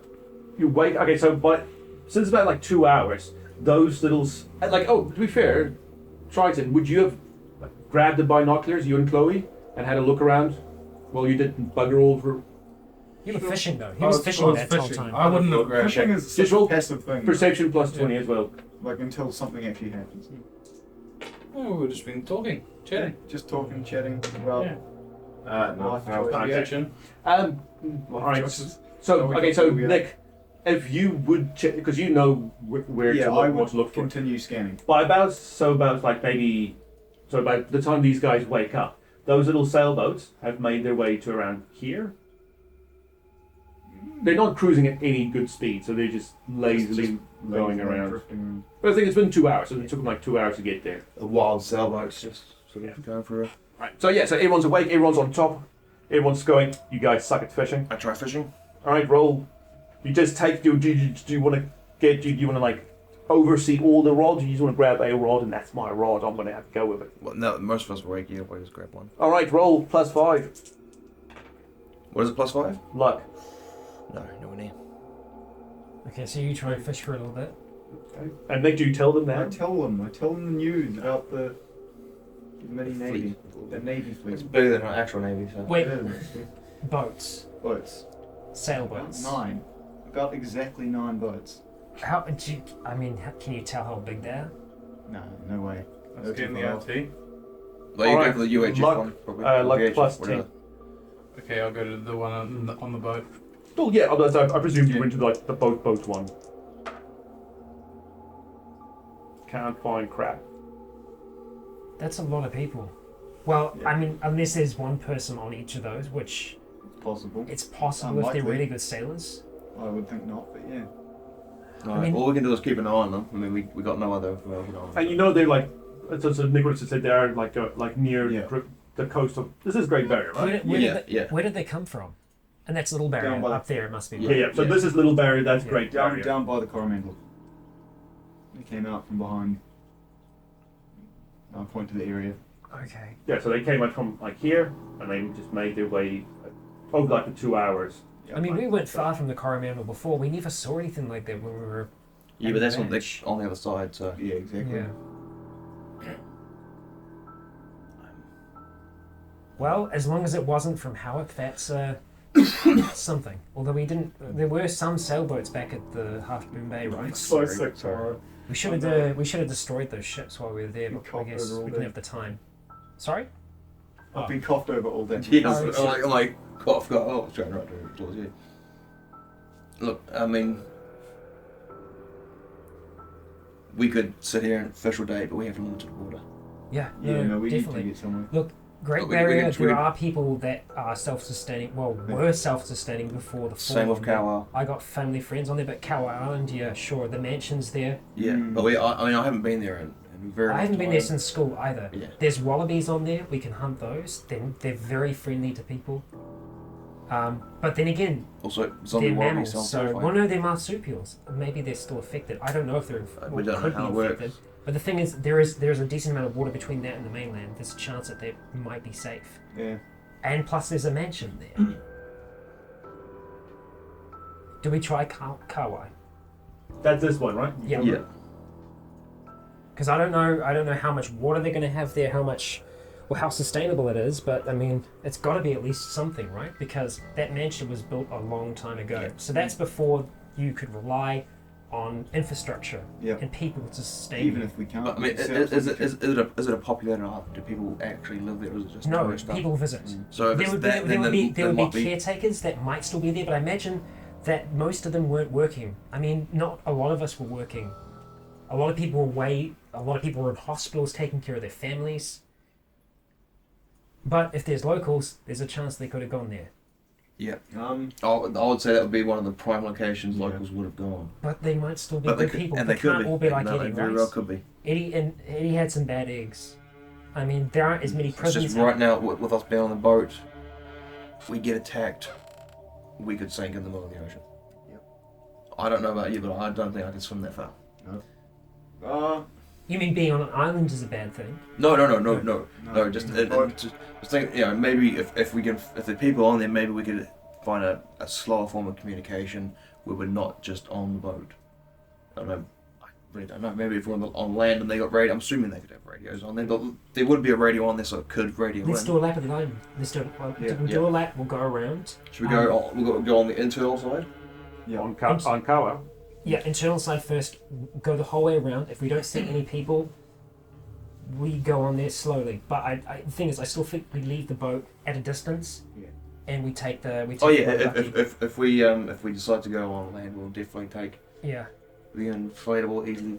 you wait. Okay. So since about like 2 hours, those little to be fair, Triton, would you have grabbed the binoculars, you and Chloe, and had a look around while you did bugger all for You were fishing though. He I was was fishing that whole fishing. time. I wouldn't have grabbed Fishing it. is Just such roll a passive thing. perception plus 20 as well. Like until something actually happens. Oh, we've just been talking, chatting. Just talking, chatting about Yeah. No. life I'll choices. pass Yeah. Attrition. Life All right. choices. So we okay. got So to, yeah. Nick, if you would check because you know where Yeah, to I look, what would to look for. continue scanning. By about like maybe about the time these guys wake up, those little sailboats have made their way to around here. They're not cruising at any good speed, so they're just lazily going around. Drifting. But I think it's been 2 hours, so it took them like 2 hours to get there. The wild sailboats just sort of going through. Right. So yeah, so everyone's awake, everyone's on top, everyone's going. You guys suck at fishing. I try fishing. All right, roll. You just take. Do you want to get? Do you want to like oversee all the rods. You just want to grab a rod, and that's my rod. I'm going to have to go with it. Well, no, most of us will yeah, we'll just grab one. All right, roll +5. What is it, +5? Luck. No, nowhere near. Okay, so you try and fish for a little bit. Okay. And Nick, do you tell them I that? tell them the news about the mini navy, the navy It's fleet. bigger than our actual navy, so. Wait, It is. boats, Boats. sailboats. 9. About exactly 9 boats. How do you, I mean, can you tell how big they are? No way. Let's get in the RT. Like, you Alright, go for the UHF luck, one, probably. luck VHF, +10. whatever. Okay, I'll go to the one on the boat. Oh yeah, I presume you went to like the boat one. Can't find crap. That's a lot of people. Well, I mean, unless there's one person on each of those, which It's possible. it's possible if they're Unlikely. really good sailors. I would think not, but yeah. Alright, mean- all we can do is keep an eye on them. I mean, we got no other information on them. And you know they're like, so Nicholas had said they are like near Yeah. the coast of. This is Great Barrier, right? Where did they come from? And that's Little Barrier Down by the- up there. It must be. Yeah, yeah. So Yeah. this is Little Barrier. That's Yeah. Great Barrier. Down by the Coromandel. They came out from behind. I'll point to the area. Okay. Yeah. So they came out from like here, and they just made their way over like the 2 hours. I mean, we went far from the Coromandel before. We never saw anything like that when we were. Yeah, but that's on Advantage. the other side, so. Yeah, exactly. Yeah. Well, as long as it wasn't from Howick, that's something. Although we didn't. There were some sailboats back at the Half Moon Bay, right? So sick, sorry. We should have destroyed those ships while we were there, We but I coughed guess over all we didn't day. have the time. Sorry? I've been coughed over all day. Yeah, Oh, I'm like, oh, I forgot. Oh, I was trying right towards you. Look, I mean, we could sit here and fish all day, but we have limited water. Yeah, Yeah, no, we definitely. need to get somewhere. Look, Great But we Barrier, can- there are people that are self-sustaining, well, were self-sustaining before the fall. Same with on Cow. I got family friends on there, but Cow Island, yeah, sure, the mansion's there. Yeah, Mm. but I mean, I haven't been there in a very long I haven't been there time. since school either. Yeah. There's wallabies on there, we can hunt those. They're very friendly to people. But then again, Also, zombie they're wallabies mammals, sound so terrifying. well, no, they're marsupials. Maybe they're still affected. I don't know if they're We don't know could how be it works. affected. But the thing is, there's a decent amount of water between that and the mainland. There's a chance that they might be safe. Yeah. And plus, there's a mansion there. Do we try Kauai? That's this one, right? Yeah. Yeah. Because I don't know how much water they're going to have there, how sustainable it is. But I mean, it's got to be at least something, right? Because that mansion was built a long time ago. Yeah. So that's before you could rely on infrastructure Yeah. and people to sustain. Even you. if we can't. But, I mean, is it a populated island? Do people actually live there, or is it just No, tourist stuff? people visit. So if There it's would, that, there then would be there would might be caretakers that might still be there, but I imagine that most of them weren't working. I mean, not a lot of us were working. A lot of people were away. A lot of people were in hospitals taking care of their families. But if there's locals, there's a chance they could have gone there. Yeah. Um, I would say that would be one of the prime locations Yeah. locals would have gone. But they might still be But they good could, people. and They they could can't be. all be like No, Eddie, they very right? well could be. Eddie had some bad eggs. I mean, there aren't as many It's prisons. just right now with us being on the boat, we get attacked, we could sink in the middle of the ocean. Yep. I don't know about you, but I don't think I can swim that far. You mean being on an island is a bad thing? No. No, Just but- just think, maybe if the people on there, maybe we could find a slower form of communication where we're not just on the boat. I don't know. I really don't know. Maybe if we're on land and they got radio, I'm assuming they could have radios on there, but there would be a radio on there, so it could radio Let's in. do a lap of the island. Let's do it. We'll do a lap. We'll go around. Should we go? We'll go on the internal side. Yeah. On Kawa. Yeah, internal side first. Go the whole way around. If we don't see any people, we go on there slowly. But the thing is, I still think we leave the boat at a distance. Yeah. And we take the. Oh the yeah, boat up. if we decide to go on land, we'll definitely take Yeah. the inflatable, easily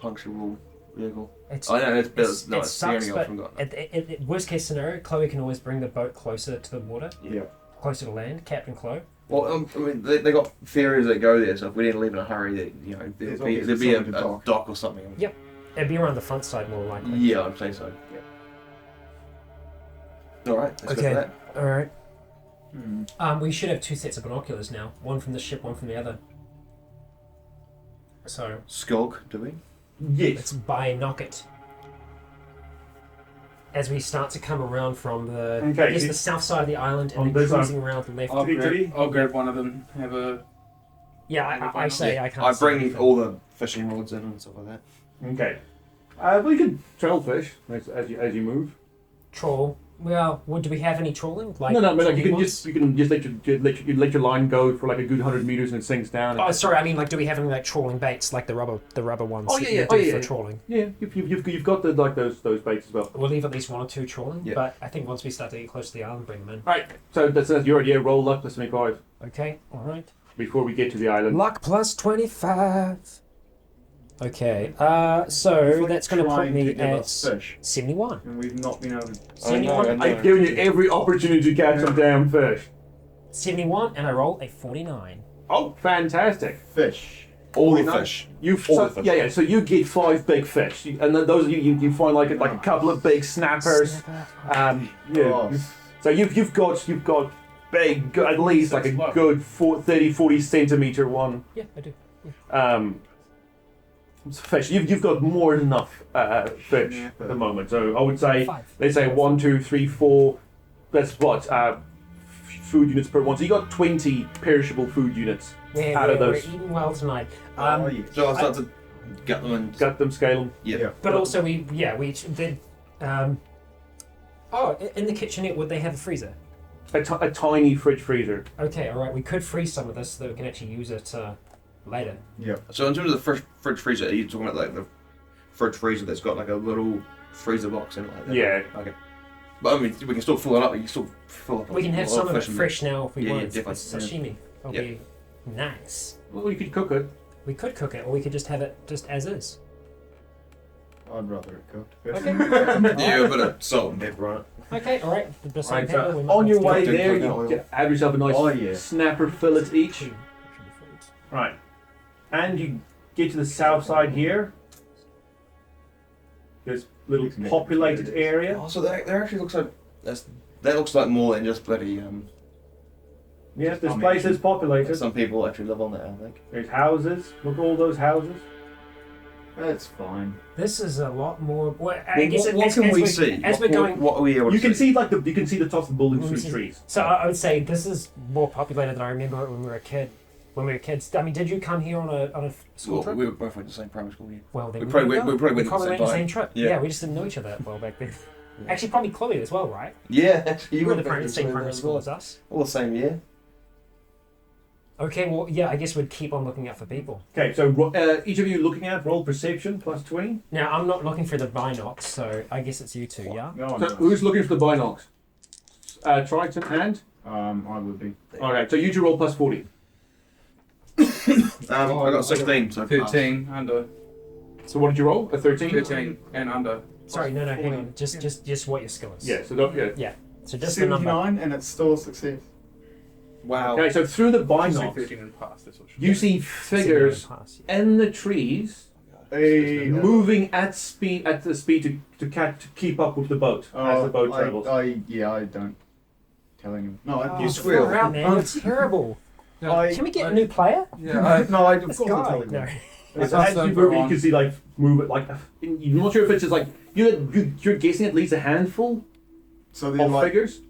puncturable vehicle. It's. I know it's it the only sucks, but option we've got. at worst case scenario, Chloe can always bring the boat closer to the water, Yeah. closer to land. Captain Chloe. Well, I mean, they got ferries that go there, so if we didn't leave in a hurry, there'd There's be obviously a somewhere to dock. dock or something. Yep. It'd be around the front side more likely. Yeah, I'd say so. All right, let's go Okay. for that. All right. Hmm. We should have two sets of binoculars now. One from the ship, one from the other. So Skulk, do we? let's Yes. binocket. As we start to come around from the Okay, yes, so- the south side of the island On and then this side. cruising around the left. I'll grab one of them. Have a. Yeah, I say I can't. I see bring anything. all the fishing rods in and stuff like that. Okay. Well, you can trail fish as you move. Trawl. Well, do we have any trawling? Like No, but like trawling you can just let your line go for like a good 100 meters and it sinks down. Oh, sorry. I mean, like, do we have any like trawling baits, like the rubber ones? Oh, that yeah, you oh, do yeah, for yeah. trawling. Yeah, you've got the like those baits as well. We'll leave at least one or two trawling, Yeah. but I think once we start to get close to the island, bring them in. Right. So that's your idea. Roll luck plus 25 Okay. All right. before we get to the island. Luck plus 25. Okay. It's So like that's going to put trying me give at us fish, 71. and we've not been able to. 71. I know. I've given you every opportunity to catch some damn fish. 71, and I roll a 49. Oh, fantastic! Fish. All the Nice. fish. You've All so, the fish. yeah. So you get 5 big fish, and then those you find like a couple of big snappers. Snapper. Yeah. Oh, So you've got big, at least like a good 30-40 centimeter one. Yeah, I do. Fish. You've got more than enough fish Yeah, at the moment. So I would say 5. let's say 1, 2, 3, 4. That's what food units per one. So you got 20 perishable food units out of We're those. eating well tonight. oh, yes. So I'll start to gut them and. Gut them, scale them. Yeah. Yeah. But also, we did. In the kitchenette, would they have a freezer? A tiny fridge freezer. Okay, all right. We could freeze some of this so that we can actually use it later. Yeah. So in terms of the fridge freezer, are you talking about like the fridge freezer that's got like a little freezer box in it like that? Yeah. Okay. But I mean, we can still fill it up. You can still fill up. We can have a lot some of it fish in fresh now if we Yeah, want. yeah, It's definitely, sashimi. It'll Yeah. be nice. Well, you could cook it. We could cook it, or we could just have it just as is. I'd rather it cooked. Okay. there. Yeah, a bit of salt and pepper on it. Okay, all right. The salt Right, and pepper, so we might on have your to way do- there, coconut you oil. have yourself a nice Oh, yeah. snapper fillet each. Two. Right. And you get to the south side here. There's a little populated area. Oh, so there actually looks like that looks like more than just bloody. Yes, this I mean, place is populated. Some people actually live on there, I think. There's houses. Look at all those houses. That's fine. This is a lot more. Well, I Well, guess what as, can as we we're, see? As we're going. What are we able to You can see? see like you can see the tops of the buildings through the trees. So I would say this is more populated than I remember it when we were a kid. When we were kids, I mean, did you come here on a school Well, trip? we were both went to the same primary school. Yeah. Well, then we probably there you went- go. we probably went at the same the same time. trip. Yeah. We just didn't know each other that well back then. Actually, probably Chloe as well, right? Yeah, actually, You were went the back to same primary as school well. as us. All the same year. Okay, well, yeah, I guess we'd keep on looking out for people. Okay, so each of you looking at roll perception plus 20. Now, I'm not looking for the binocs, so I guess it's you two, yeah? No, So who's looking for the binocs? Triton and. I would be. Alright, so you two roll plus 40. I got 16, so 13 under. So what did you roll? A 13? 13 and under. Sorry, no, hang on. Just what your skill is. Yeah, so don't, yeah. Yeah. So just the number. 79, and it's still a success. Wow. Okay, so through the I say binocs, 13 and pass. That's what should you see figures Pass. in the trees Hey, moving at the speed to keep up with the boat as the boat travels. I don't. Telling him. No, Oh, You squeal. far out, man. It's terrible. I, Can we get a new player? Yeah, no, I of This course I'm guy. telling No. him. As That's you the move, you wrong- can see like move it like you're not sure if it's just like you're guessing at least a handful So they're of like figures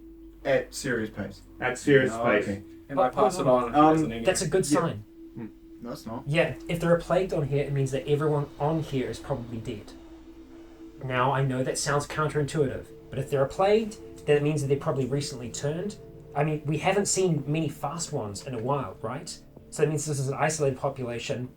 at serious pace. at serious Oh, pace. okay. and I pass it on. That's a good Yeah. sign. No, it's not. Yeah, if there are plagued on here, it means that everyone on here is probably dead. Now, I know that sounds counterintuitive, but if they're plagued, then it means that they're probably recently turned. I mean, we haven't seen many fast ones in a while, right? So that means this is an isolated population.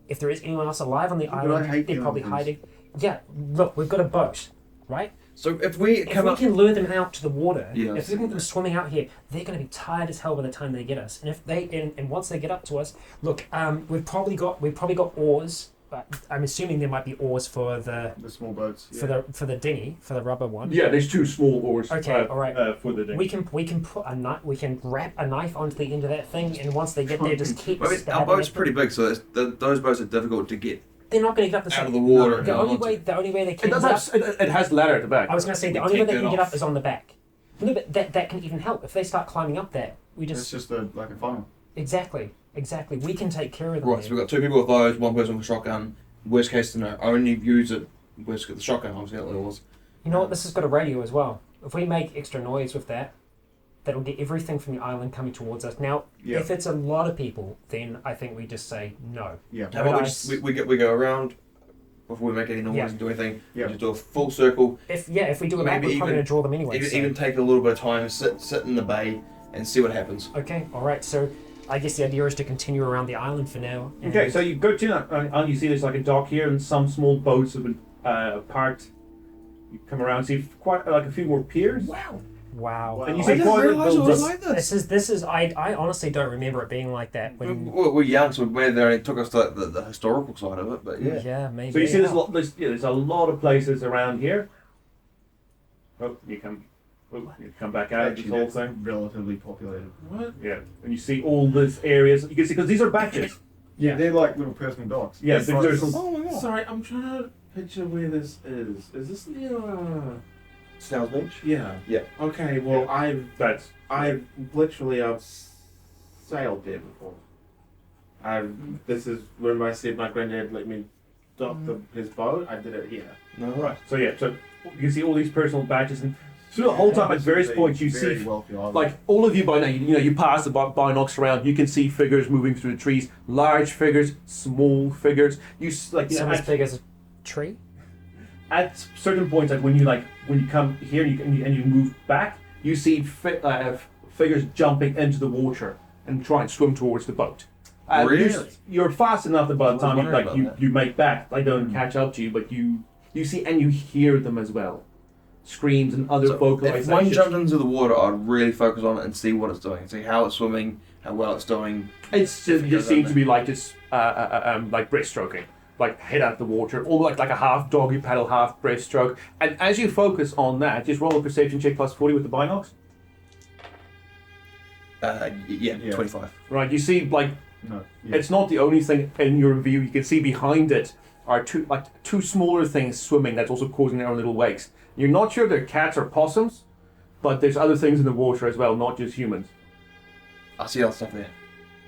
If there is anyone else alive on the But I island, hate they're the probably islands. hiding. Yeah, look, we've got a boat, right? So if we If come we up, can lure them out to the water, Yeah, if we can get them swimming out here, they're going to be tired as hell by the time they get us. And if they and once they get up to us, look, we've probably got oars. But I'm assuming there might be oars for the small boats. for the dinghy, for the rubber one. Yeah, there's 2 small oars. Okay, all right. For the ding. We can put a knife. We can wrap a knife onto the end of that thing, and once they get there, just keep. I mean, our stabbing boat's at them. pretty big, so those boats are difficult to get They're not going to get up the out of same. the water. The only way they It can does get have, up. it has ladder at the back. I was going to say the We only way take they that can get off. up is on the back. No, but that can even help if they start climbing up there. We It's just just like a funnel. Exactly. We can take care of them. Right, so we've got 2 people with those, 1 person with a shotgun. Worst case scenario, only use it. Worst case, the shotgun, obviously, that was. You know what? This has got a radio as well. If we make extra noise with that, that'll get everything from the island coming towards us. Now, if it's a lot of people, then I think we just say no. Yeah. How about we go around before we make any noise and do anything. Yeah. Just do a full circle. If we do a map, Maybe we're probably going to draw them anyway. Even take a little bit of time, sit in the bay, and see what happens. Okay, all right. So I guess the idea is to continue around the island for now. Okay, so you go to that, and you see there's like a dock here, and some small boats have been parked. You come around, see quite like a few more piers. Wow. And you I see didn't quite realise it was like this. This is. I honestly don't remember it being like that. We're young, so maybe they only took us to the historical side of it, but yeah. Yeah, maybe. So you see there's a lot of places around here. Oh, you come back out of this Actually, whole that's thing. relatively populated. What? Yeah, and you see all these areas. You can see because these are batches. Yeah, they're like little personal docks. Yes, That's there's right. some. Oh my god. Sorry, I'm trying to picture where this is. Is this near? Snail's Beach? Yeah. Yeah. Okay. Well, That's I've sailed there before. This is when I said my granddad let me dock his boat. I did it here. No, right. So yeah, so you can see all these personal batches, and through the whole time at various points you Very see. wealthy island. Like all of you by now, you pass the binocs around. You can see figures moving through the trees, large figures, small figures. Some as big as a tree. At certain points, like when you come here and you move back, you see figures jumping into the water and try and swim towards the boat. Really? You're fast enough that by the time wondering about you make back, they don't catch up to you, but you see and you hear them as well. Screams and other vocalizations. If one jumped into the water, I'd really focus on it and see what it's doing. See how it's swimming, how well it's doing. It just seems to be like just like breaststroking, like head out the water, or like a half doggy paddle, half breaststroke. And as you focus on that, just roll a perception check plus 40 with the binocs. Yeah, Yeah. 25. Right, you see like No. Yeah. it's not the only thing in your view. You can see behind it are two smaller things swimming that's also causing their own little wakes. You're not sure if they're cats or possums, but there's other things in the water as well, not just humans. I see other stuff there.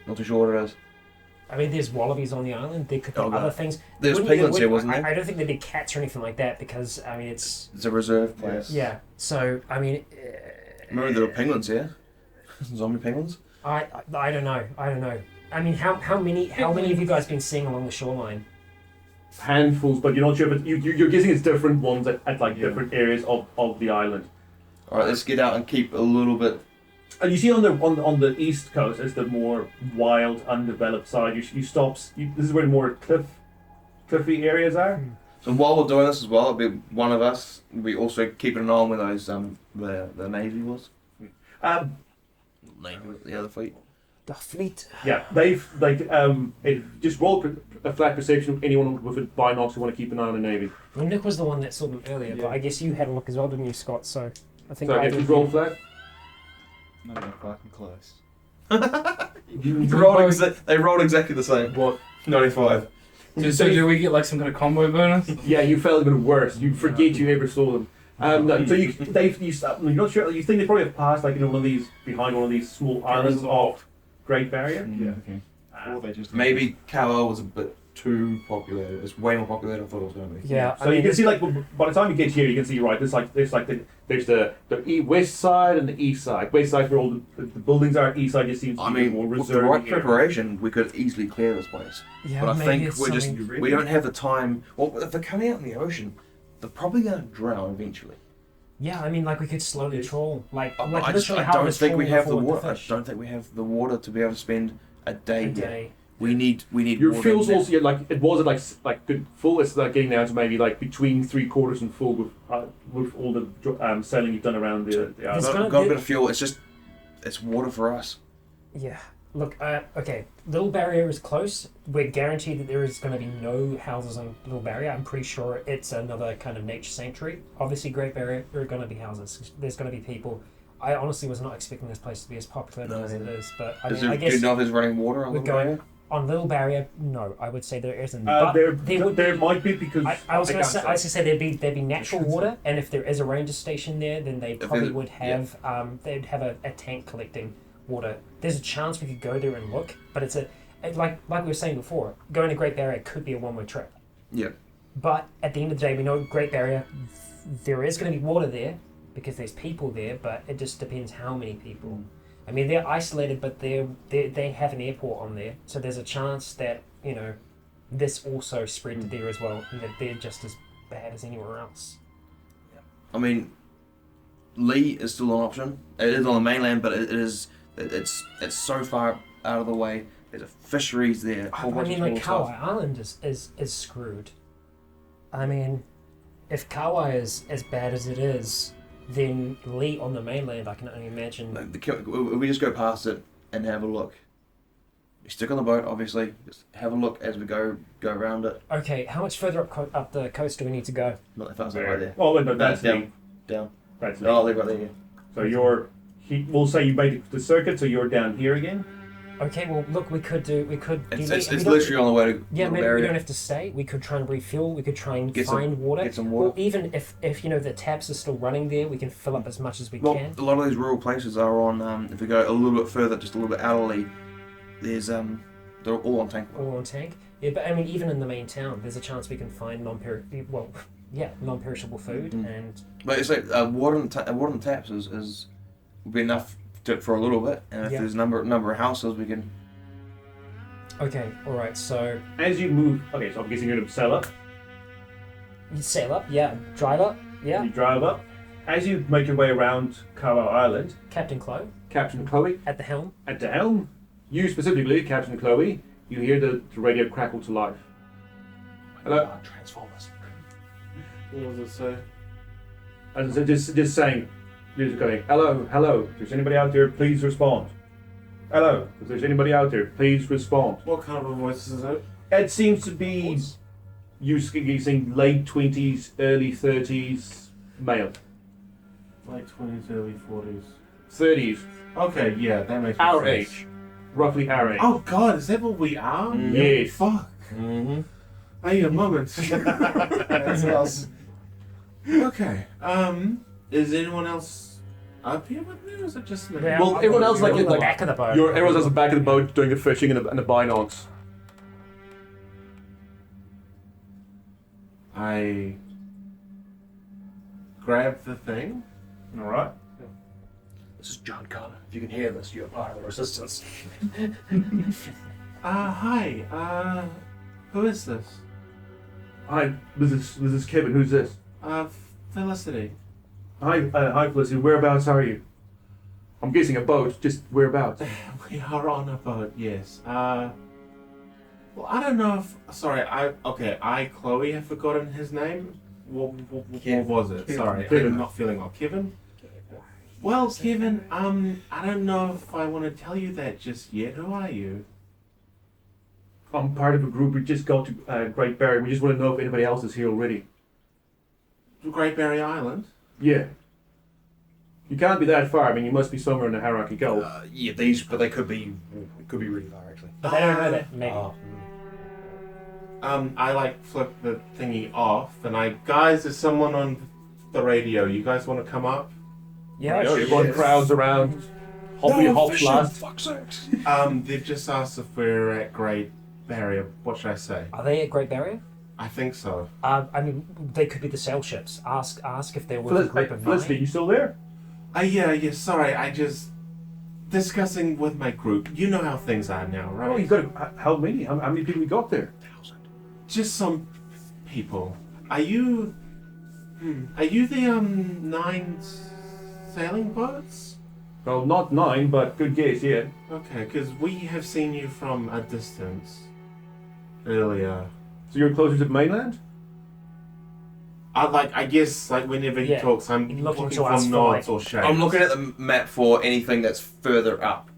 Not too sure what it is. I mean, there's wallabies on the island. There could be Oh, no. other things. There's Wouldn't- penguins here, wouldn't- wasn't there? I don't think there'd be cats or anything like that because I mean it's It's a reserve place. yeah. So I mean, Remember there were penguins here? Zombie penguins? I don't know. I mean, how many have you guys been seeing along the shoreline? Handfuls, but you're not sure. But you're guessing it's different ones at different areas of the island. Alright, let's get out and keep a little bit. And you see on the east coast, as the more wild, undeveloped side, this is where the more cliffy areas are. So while we're doing this as well, it'll be one of us. We also keeping an eye on where those the navy was. Navy was the other fleet. The fleet. Yeah, they've just roll a flat perception. Anyone with a binocs who want to keep an eye on the navy. Well, Nick was the one that saw them earlier, but I guess you had a look as well, didn't you, Scott? So I think So I if you did. roll flat, No, not fucking close. They rolled exactly the same. what? 95. So do we get like some kind of combo bonus? Yeah, you felt even worse. You forget you ever saw them. No, so you're not sure. You think they probably have passed like one of these behind one of these small islands of Great Barrier. Yeah, okay. Or they just Maybe Kawau was a bit too populated. It's way more populated than I thought it was going to be. Yeah, So you can see by the time you get here, you can see right. There's the west side and the east side. West side where all the buildings are. East side just seems to I be mean, more with the reserved. right here. preparation, we could easily clear this place. Yeah, But I maybe think it's we're just something- we don't have the time. Well, if they're coming out in the ocean, they're probably going to drown eventually. Yeah, I mean, like we could slowly troll, like I literally how don't this think we trawling have the forward water. I fish. don't think we have the water to be able to spend a day A here. day. We need Your water. fuel's also like it was at like good full. It's like getting down to maybe like between 3/4 and full with all the sailing you've done around the There's island. gonna got a be- bit of fuel. It's water for us. Yeah. Look, okay. Little Barrier is close. We're guaranteed that there is going to be no houses on Little Barrier. I'm pretty sure it's another kind of nature sanctuary. Obviously, Great Barrier, there are going to be houses. There's going to be people. I honestly was not expecting this place to be as popular as it is. But I mean, I Do you guess know if there's running water on we're the going way? on Little Barrier. No, I would say there isn't. But There might be because I was going can't to say there'd be natural water, and if there is a ranger station there, then they probably it- would have they'd have a tank collecting water. There's a chance we could go there and look, but like we were saying before, going to Great Barrier could be a one-way trip. Yeah. But at the end of the day, we know Great Barrier, there is going to be water there because there's people there, but it just depends how many people. I mean, they're isolated, but they have an airport on there, so there's a chance that, you know, this also spread to there as well, and that they're just as bad as anywhere else. I mean, Lee is still an option. It is on the mainland, but it's so far out of the way. There's fisheries there. I mean, like, Kauai Island is screwed. I mean, if Kauai is as bad as it is, then Lee on the mainland, I can only imagine. We just go past it and have a look. We stick on the boat, obviously. Just have a look as we go around it. Okay, how much further up the coast do we need to go? Not that fast, right there. Oh, no, that's down. Lee. Down. That's Lee. Oh, they're right there. Yeah. So we'll say you made the circuit, so you're down here again. Okay, well, look, we could do. It's literally on the way to Yeah, the maybe barrier. we don't have to stay. We could try and refuel. We could try and find water. Get some water. Well, even if you know the taps are still running there, we can fill up as much as we can. A lot of these rural places are on. If we go a little bit further, just a little bit out of Lee, there's they're all on tank. All on tank. Yeah, but I mean, even in the main town, there's a chance we can find non-perishable food and. But it's like water on the taps is will be enough for a little bit, and if there's a number of houses, we can. Okay, all right. So as you move, okay, so I'm guessing you're gonna sail up. you sail up, yeah. Drive up, yeah. You drive up. As you make your way around Kauai Island, Captain Chloe Captain Chloe at the helm. at the helm. You specifically, Captain Chloe, you hear the radio crackle to life. Hello. Transformers. What does it say? And so just saying, just going, hello. If there's anybody out there, please respond. Hello. If there's anybody out there, please respond. What kind of a voice is it? It seems to be using late 20s, early 30s male. Late 20s, early 40s. 30s. Okay, yeah, that makes Our sense. age. Roughly our age. Oh god, is that what we are? Yes. Fuck. Mm-hmm. I need a moment. That's us. Okay. Is anyone else up here with me, or is it just me? Yeah, Well, everyone else you're like on the like back of the boat. everyone's at the back of the boat doing the fishing and the binance. I grab the thing. All right. This is John Connor. If you can hear this, you're part of the resistance. Hi. Who is this? Hi, this is Kevin. Who's this? Felicity. Hi, Felicity. Whereabouts are you? I'm guessing a boat. Just whereabouts? We are on a boat, yes. Well, I don't know if... Sorry, I, Chloe, have forgotten his name. What was it? Sorry, Kevin. I'm not feeling well. Kevin? Well, Kevin, I don't know if I want to tell you that just yet. Who are you? I'm part of a group. We just got to Great Barrier. We just want to know if anybody else is here already. Great Barrier Island? Yeah. You can't be that far. I mean, you must be somewhere in the hierarchy Gulf. Yeah, but they could be really far actually. But they don't know that, maybe. I flip the thingy off, and guys, there's someone on the radio. You guys want to come up? Yeah, Everyone crowds around. Hop last. They've just asked if we're at Great Barrier. What should I say? Are they at Great Barrier? I think so. I mean, they could be the sail ships. Ask if they're with a group of Felicity, 9. you still there? Yeah, sorry, I just... Discussing with my group. You know how things are now, right? Oh, you got to help me. How many people we got there? Just some people. Are you the, 9 sailing boats? Well, not 9, but good guess, yeah. Okay, because we have seen you from a distance earlier. So you're closer to the mainland? I guess, whenever he Yeah, talks, I'm looking looking to for us for, nods or shapes. I'm looking at the map for anything that's further up.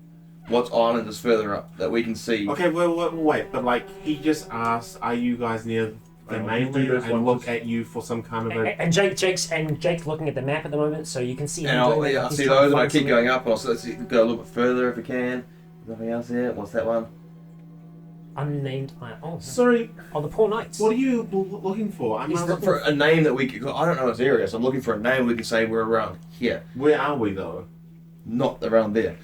What island is further up that we can see? Okay, wait, but he just asked, are you guys near the Well, you do mainland? this And one look just- at you for some kind of a... And Jake's looking at the map at the moment, so you can see him And doing that. I He's see trying to those, and I find keep something. going up, and I'll go a little bit further if we can. Nothing else there. What's that one? Unnamed island. Oh, Sorry, the Poor Knights. what are you looking for? I'm He's not looking for a name that we can. I don't know this area, so I'm looking for a name we can say we're around here, Where are we, though? not around there.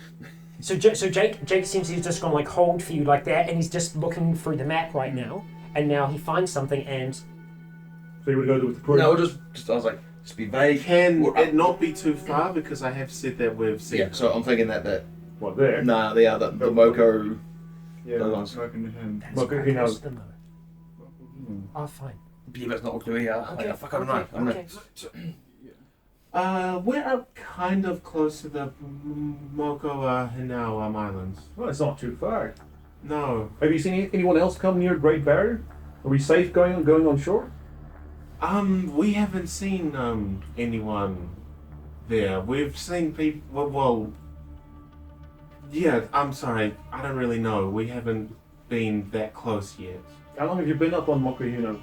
So Jake seems to have just gone like hold for you like that, and he's just looking through the map right now, and now he finds something, and So you would go with the No, just I was like, just be vague. Can Or- it not be too far? Because I have said that we've seen. Yeah, so I'm thinking that what there? nah, the Moko. Yeah, Those ones. smoking to him. that's Look, quite he knows. close to them, though. Oh, fine. Yeah, that's not what we are. Okay, Fuck, I don't know. I don't know. okay. We're kind of close to the Moko Hinao Islands. Well, it's not too far. No. Have you seen anyone else come near Great Barrier? Are we safe going on shore? We haven't seen anyone there. We've seen people. Well, yeah. I'm sorry. I don't really know. We haven't been that close yet. How long have you been up on Mokuhino?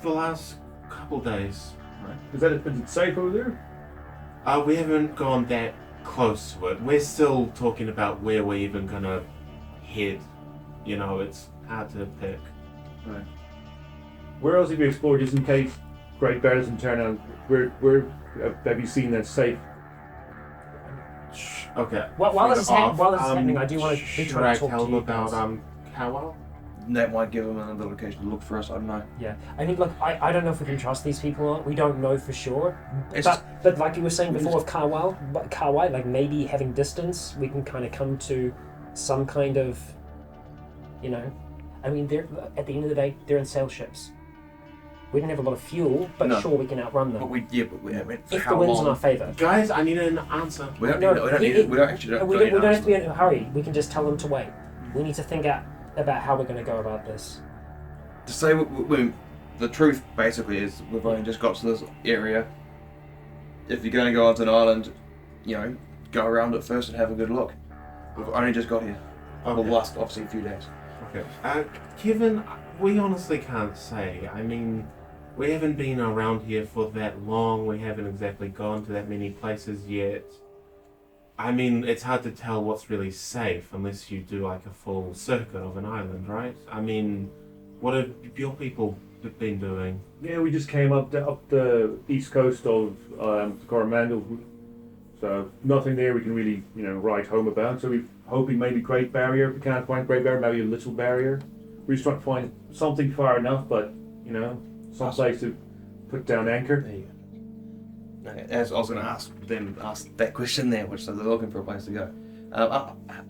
The last couple days. Is it safe over there? We haven't gone that close to it. We're still talking about where we're even gonna head. You know, it's hard to pick. Right. Where else have you explored, just in case Great Bear doesn't turn out? Where have you seen that's safe? Okay. While this is Off, happening, I do want to be should trying I to talk tell to them you guys. about Kowal? That might give them another location to look for us. I don't know. Yeah, I mean, look, I don't know if we can trust these people or not. We don't know for sure. It's But like you were saying before with Kawai, like maybe having distance, we can kind of come to some kind of, you know, I mean, they're at the end of the day, they're in sail ships. We don't have a lot of fuel, but No. sure we can outrun them. But we I mean, If how the wind's long? in our favour. Guys, I need an answer. We don't, No, need, we don't, it- need, we don't actually don't, We don't don't need have to be answers. in a hurry. We can just tell them to wait. We need to think out about how we're going to go about this. To say the truth basically is we've only just got to this area. If you're going to go onto an island, you know, go around it first and have a good look. We've only just got here. Well, the last obviously a few days. Okay. Kevin, we honestly can't say. I mean, we haven't been around here for that long. We haven't exactly gone to that many places yet. I mean, it's hard to tell what's really safe unless you do like a full circuit of an island, right? I mean, what have your people been doing? Yeah, we just came up the east coast of Coromandel, so nothing there we can really, you know, write home about. So we're hoping maybe Great Barrier. If we can't find Great Barrier, maybe a little barrier. We're just trying to find something far enough, but you know, some place to put down anchor. There you go. Okay, as I was going to ask that question there, which so they're looking for a place to go.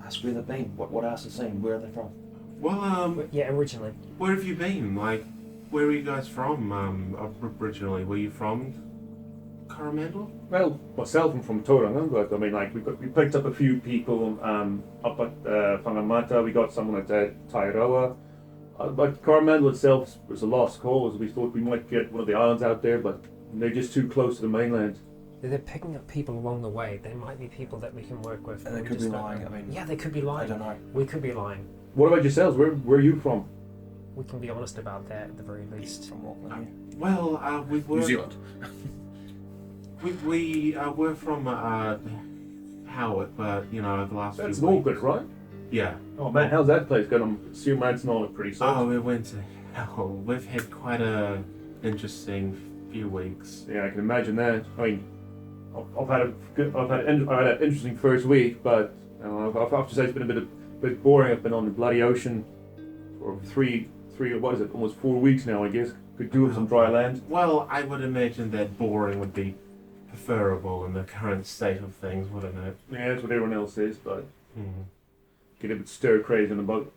Ask where they've been. What else have seen? Where are they from? Well, Yeah, originally. where have you been? Like, where are you guys from? Originally, were you from Coromandel? Well, myself, I'm from Tauranga, but I mean, like we picked up a few people up at Whangamata. We got someone at Tairoa. But Coromandel itself was a lost cause. We thought we might get one of the islands out there, but they're just too close to the mainland. They're picking up people along the way. They might be people that we can work with. And they we could just be don't lying. know. I mean, Yeah, they could be lying. I don't know. We could be lying. What about yourselves? Where are you from? We can be honest about that at the very least. From Auckland, Well, we were. New Zealand. We were from Howard, but you know the last That's few in weeks. Auckland, right? Yeah. Oh man, how's that place going? I assume that's not pretty Oh, solid. we went to hell. We've had quite a interesting few weeks. Yeah, I can imagine that. I mean, I've had an interesting first week, but I have to say it's been a bit boring. I've been on the bloody ocean for three what is it? Almost 4 weeks now, I guess. Could do with some dry land. Well, I would imagine that boring would be preferable in the current state of things, wouldn't it? Yeah, that's what everyone else says, but Hmm. get a bit stir crazy on the boat.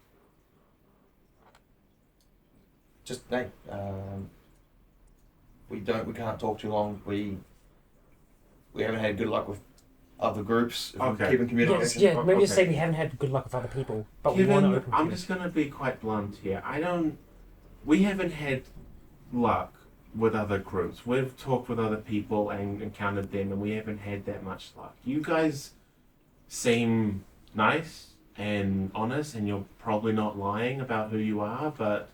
Just hey, we can't talk too long. We haven't had good luck with other groups. If we Okay. keep in communication. Yes, yeah, maybe just Okay. say we haven't had good luck with other people, but we want to Kevin, open I'm communication. just gonna be quite blunt here. We haven't had luck with other groups. We've talked with other people and encountered them, and we haven't had that much luck. You guys seem nice and honest, and you're probably not lying about who you are, but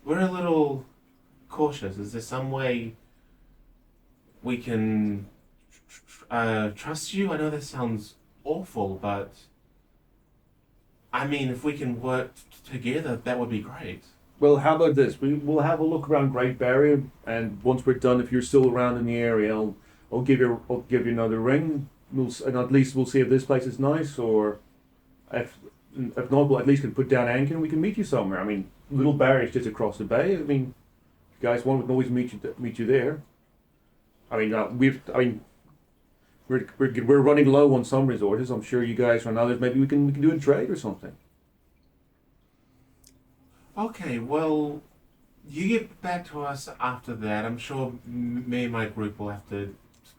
we're a little cautious. Is there some way we can trust you? I know that sounds awful, but I mean, if we can work together, that would be great. Well, how about this? We'll have a look around Great Barrier, and once we're done, if you're still around in the area, I'll give you another ring. and at least we'll see if this place is nice, or if not, we'll at least can put down anchor and we can meet you somewhere. I mean, Little Barry's just across the bay. I mean, if you guys want, we can always meet you there. I mean, we're running low on some resources. I'm sure you guys run others. Maybe we can do a trade or something. Okay, well, you get back to us after that. I'm sure me and my group will have to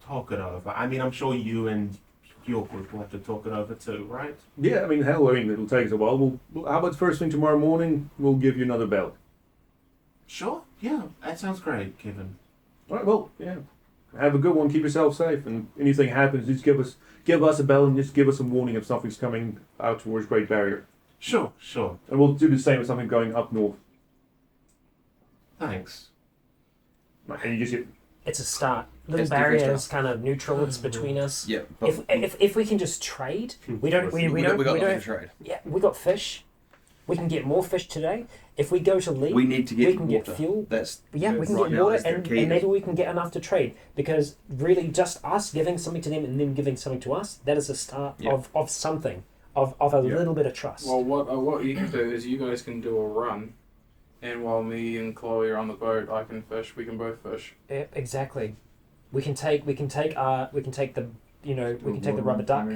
talk it over. I mean, I'm sure you and your group will have to talk it over too, right? Yeah, I mean, hell, it'll take us a while. How about first thing tomorrow morning? We'll give you another bell. Sure, yeah, that sounds great, Kevin. All right, well, yeah. Have a good one. Keep yourself safe. And anything happens, just give us a bell and just give us a warning if something's coming out towards Great Barrier. Sure. And we'll do the same with something going up north. Thanks. And you just It's a start. Little It's barrier different is kind of neutral. It's between us. Yeah. But If we can just trade, we don't. we got nothing to trade. Yeah, we got fish. We can get more fish today. If we go to Lee, We need to we get can water. get fuel. That's Yeah, we can right get now, water, that's the and key. maybe we can get enough to trade. Because really, just us giving something to them and them giving something to us, that is a start Yeah. of something, of a little bit of trust. Well, what you can do is you guys can do a run, and while me and Chloe are on the boat, I can fish. We can both fish. Yeah, exactly. We can take the rubber duck.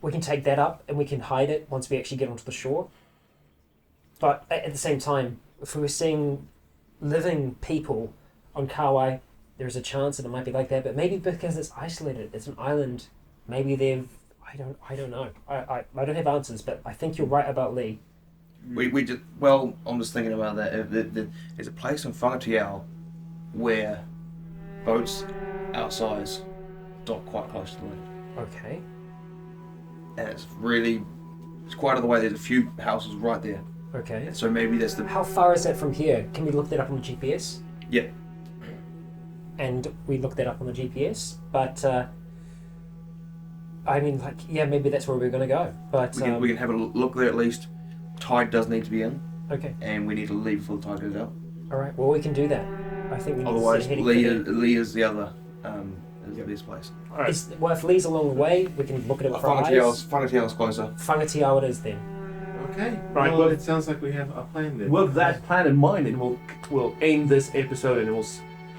We can take that up and we can hide it once we actually get onto the shore. But at the same time, if we were seeing living people on Kauai, there's a chance that it might be like that. But maybe because it's isolated, it's an island. Maybe they've. I don't know. I don't have answers, but I think you're right about Lee. I'm just thinking about that. There's a place in Whangatiao where boats outsize dock quite close to the land. Okay. And it's quite out of the way. There's a few houses right there. Okay. So maybe that's the... How far is that from here? Can we look that up on the GPS? Yeah. And we looked that up on the GPS, but maybe that's where we're going to go. But We can have a look there at least. Tide does need to be in, okay. and we need to leave before the tide goes out. All right. Well, we can do that. I think we need Otherwise, to start heading for Lee is the other, is the best place. all right. if Lee's along the way, we can look at it with our eyes. Whangatiao's closer. Whangatiao it is then. Okay, Right, well, well- it sounds like we have a plan then. With that plan in mind, and we'll end this episode, and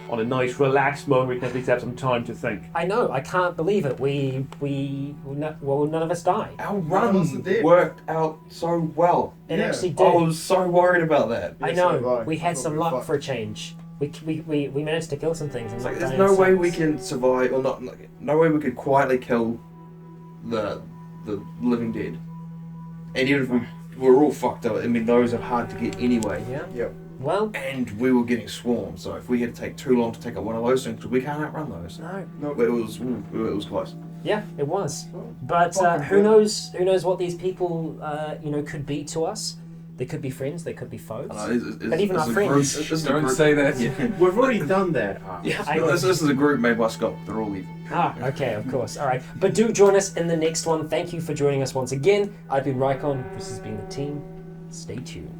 on a nice, relaxed moment. We can at least have some time to think. I know. I can't believe it. None of us died. Our None of us run did. worked out so well. It Yeah. actually I did. was so worried about that. I Yeah, so know. have I. We I had thought some we were luck fucked. for a change. We managed to kill some things. It's like there's no way we can survive, or not. No way we could quietly kill the living dead. And even if we were all fucked up, I mean those are hard to get anyway. Yeah. Yep. Well. And we were getting swarmed, so if we had to take too long to take out one of those things, we can't outrun those. No. It was close. Yeah, it was. But Fucking who knows? Who knows what these people could be to us? They could be friends. They could be foes. And even our friends. This is a Don't group, say that. Yeah. We've already done that. Yeah, I no, know. this is a group made by Scott. They're all evil. Okay, of course. All right. But do join us in the next one. Thank you for joining us once again. I've been Rycon. This has been the team. Stay tuned.